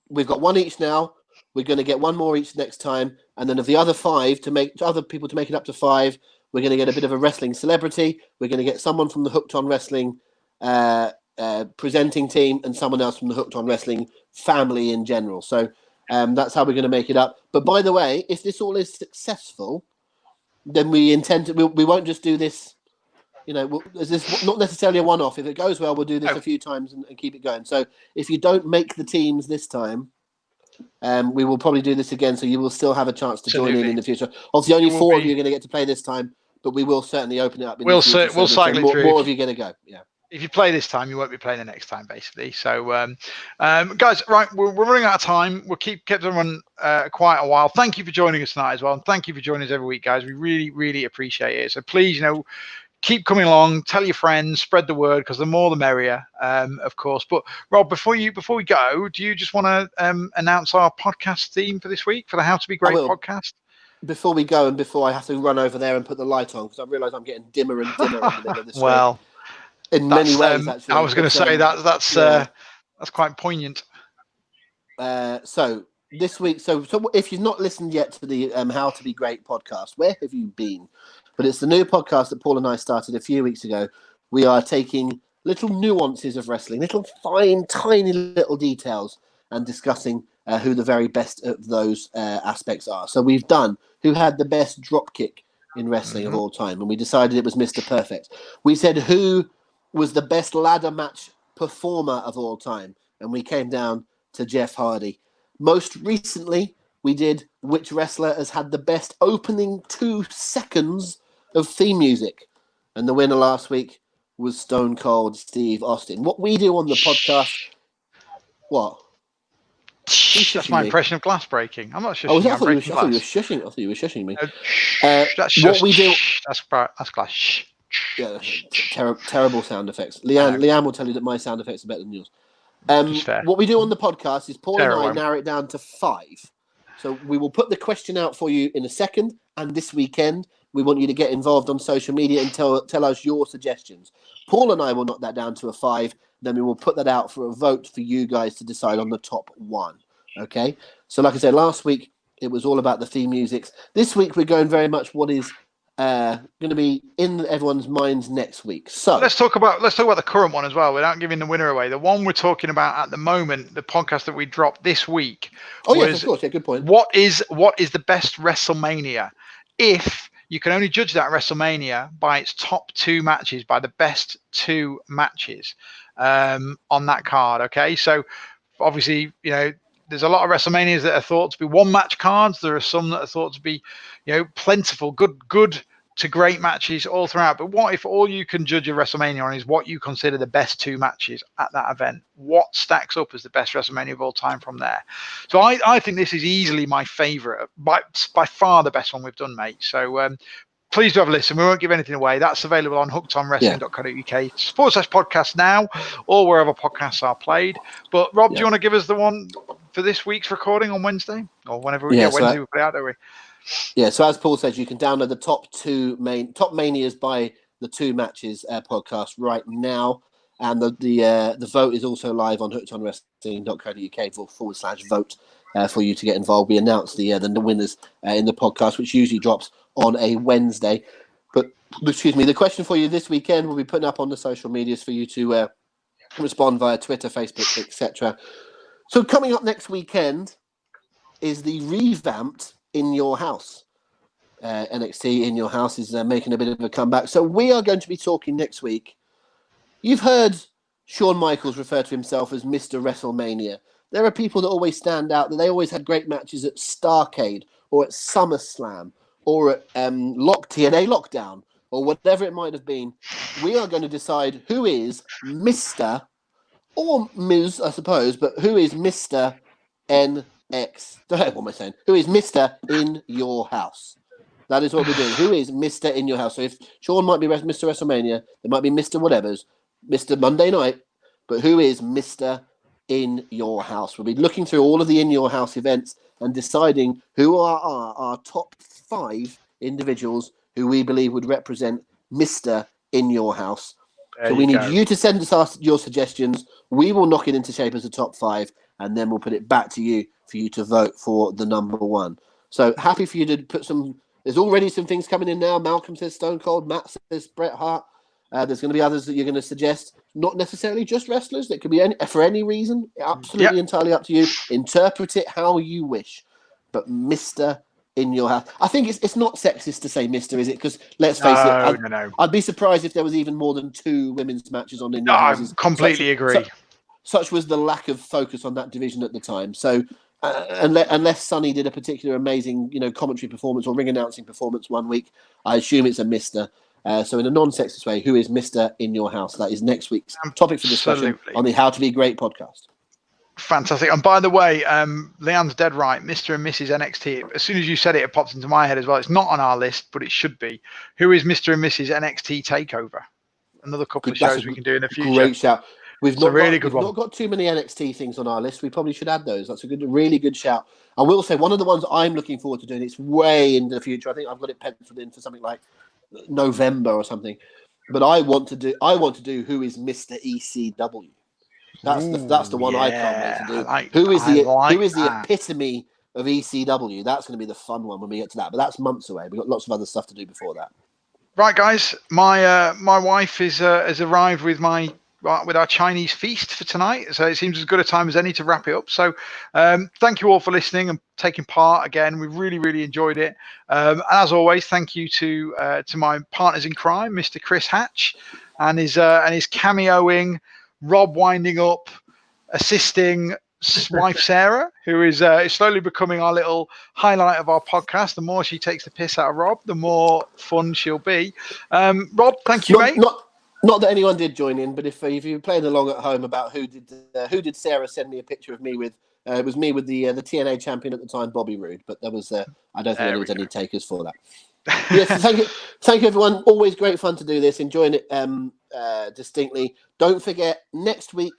we've got 1 each now. We're going to get 1 more each next time, and then of the other 5 other people to make it up to 5, we're going to get a bit of a wrestling celebrity. We're going to get someone from the Hooked on Wrestling presenting team, and someone else from the Hooked on Wrestling family in general. So that's how we're going to make it up. But by the way, if this all is successful, then we intend to. We won't just do this. Is this not necessarily a one-off? If it goes well, we'll do this a few times and keep it going. So if you don't make the teams this time, We will probably do this again, so you will still have a chance to join Absolutely. in the future. Obviously, only will 4 of be- you are going to get to play this time, but we will certainly open it up in We'll the future. we'll that, cycle it more, through. more of you are going to go. Yeah. If you play this time, you won't be playing the next time, basically. So, guys, right, we're running out of time. We'll kept them run quite a while. Thank you for joining us tonight as well, and thank you for joining us every week, guys. We really, really appreciate it. So please, keep coming along. Tell your friends, spread the word, because the more the merrier, of course. But Rob, before we go, do you just want to announce our podcast theme for this week for the How to Be Great podcast? Before we go, and before I have to run over there and put the light on, because I realise I'm getting dimmer and dimmer in the middle of the stream. Well. In many ways, actually. I was going to say that's quite poignant. So this week, so if you've not listened yet to the How to Be Great podcast, where have you been? But it's the new podcast that Paul and I started a few weeks ago. We are taking little nuances of wrestling, little fine, tiny little details, and discussing who the very best of those aspects are. So we've done who had the best drop kick in wrestling of all time, and we decided it was Mr. Perfect. We said who was the best ladder match performer of all time, and we came down to Jeff Hardy. Most recently, we did which wrestler has had the best opening 2 seconds of theme music, and the winner last week was Stone Cold Steve Austin. What we do on the podcast... What? That's my impression of glass breaking. I'm not shushing. I thought you were shushing me. What we do... That's glass. Yeah, terrible sound effects. Leanne will tell you that my sound effects are better than yours. What we do on the podcast is Paul and I narrow it down to 5. So we will put the question out for you in a second, and this weekend we want you to get involved on social media and tell us your suggestions. Paul and I will knock that down to a 5, then we will put that out for a vote for you guys to decide on the top 1. Okay? So like I said, last week it was all about the theme musics. This week we're going very much what is going to be in everyone's minds next week. So let's talk about the current one as well, without giving the winner away. The one we're talking about at the moment, the podcast that we dropped this week. Yes, of course. Yeah, good point. What is the best WrestleMania? If you can only judge that WrestleMania by its top 2 matches, by the best 2 matches on that card. Okay, so obviously, there's a lot of WrestleManias that are thought to be 1-match cards. There are some that are thought to be, plentiful, good to great matches all throughout. But what if all you can judge a WrestleMania on is what you consider the best 2 matches at that event? What stacks up as the best WrestleMania of all time from there? So I think this is easily my favorite, by far the best one we've done, mate. So please do have a listen. We won't give anything away. That's available on hookedonwrestling.co.uk, /podcast now, or wherever podcasts are played. But Rob, do you want to give us the one for this week's recording on Wednesday, or whenever Wednesday we put it out, don't we? Yeah. So as Paul says, you can download the top manias by the 2 matches podcast right now, and the vote is also live on hookedonwrestling.co.uk /vote for you to get involved. We announce the winners in the podcast, which usually drops on a Wednesday. But the question for you this weekend, we'll be putting up on the social medias for you to respond via Twitter, Facebook, etc. So coming up next weekend is the revamped In Your House. NXT In Your House is making a bit of a comeback. So we are going to be talking next week. You've heard Shawn Michaels refer to himself as Mr. WrestleMania. There are people that always stand out, that they always had great matches at Starrcade or at SummerSlam or at TNA Lockdown or whatever it might have been. We are going to decide who is Mr. or Ms., I suppose, but who is Mr. NX. What am I saying? Who is Mr. In Your House? That is what we're doing. Who is Mr. In Your House? So if Shawn might be Mr. WrestleMania, there might be Mr. Whatever's, Mr. Monday Night, but who is Mr. In Your House? We'll be looking through all of the In Your House events and deciding who are our top 5 individuals who we believe would represent Mr. In Your House. So we need you to send us your suggestions. We will knock it into shape as a top 5, and then we'll put it back to you for you to vote for the number 1. So happy for you to put some... There's already some things coming in now. Malcolm says Stone Cold. Matt says Bret Hart. There's going to be others that you're going to suggest. Not necessarily just wrestlers. That could be for any reason. Absolutely entirely up to you. Interpret it how you wish. But Mr. In Your House. I think it's not sexist to say Mr., is it? Because let's face it, I'd be surprised if there was even more than 2 women's matches on In Your House. I completely agree. Such was the lack of focus on that division at the time. So unless Sonny did a particular amazing, commentary performance or ring announcing performance one week, I assume it's a Mr. So in a non-sexist way, who is Mr. in your house? That is next week's topic for discussion on the How to Be Great podcast. Fantastic. And by the way, Leanne's dead right. Mr. and Mrs. NXT. As soon as you said it, it popped into my head as well. It's not on our list, but it should be. Who is Mr. and Mrs. NXT Takeover? Another couple of shows we can do in the future. Great shout. We've not got too many NXT things on our list. We probably should add those. That's a really good shout. I will say one of the ones I'm looking forward to doing. It's way into the future. I think I've got it penciled in for something like November or something. But I want to do who is Mr. ECW. That's the one I can't wait to do. Who is the epitome of ECW? That's going to be the fun one when we get to that. But that's months away. We've got lots of other stuff to do before that. Right, guys. My wife has arrived with our Chinese feast for tonight, so it seems as good a time as any to wrap it up. So thank you all for listening and taking part again. We really enjoyed it. And as always, thank you to my partners in crime, Mr. Chris Hatch, and his cameoing Rob, winding up, assisting wife Sarah, who is slowly becoming our little highlight of our podcast. The more she takes the piss out of Rob, the more fun she'll be. Rob, thank you, mate. Not that anyone did join in, but if you're playing along at home about who did Sarah send me a picture of me with, it was me with the TNA champion at the time, Bobby Roode. But there was I don't think there was any takers for that. Yes, thank you everyone. Always great fun to do this. Enjoying it distinctly. Don't forget, next week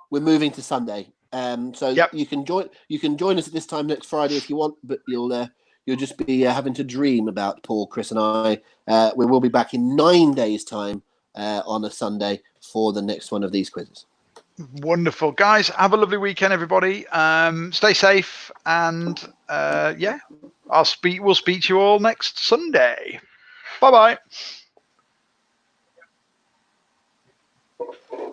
we're moving to Sunday. You can join us at this time next Friday if you want, but you'll just be having to dream about Paul, Chris, and I. We will be back in 9 days' time on a Sunday for the next one of these quizzes. Wonderful, guys. Have a lovely weekend, everybody. Stay safe, and we'll speak to you all next Sunday. Bye bye.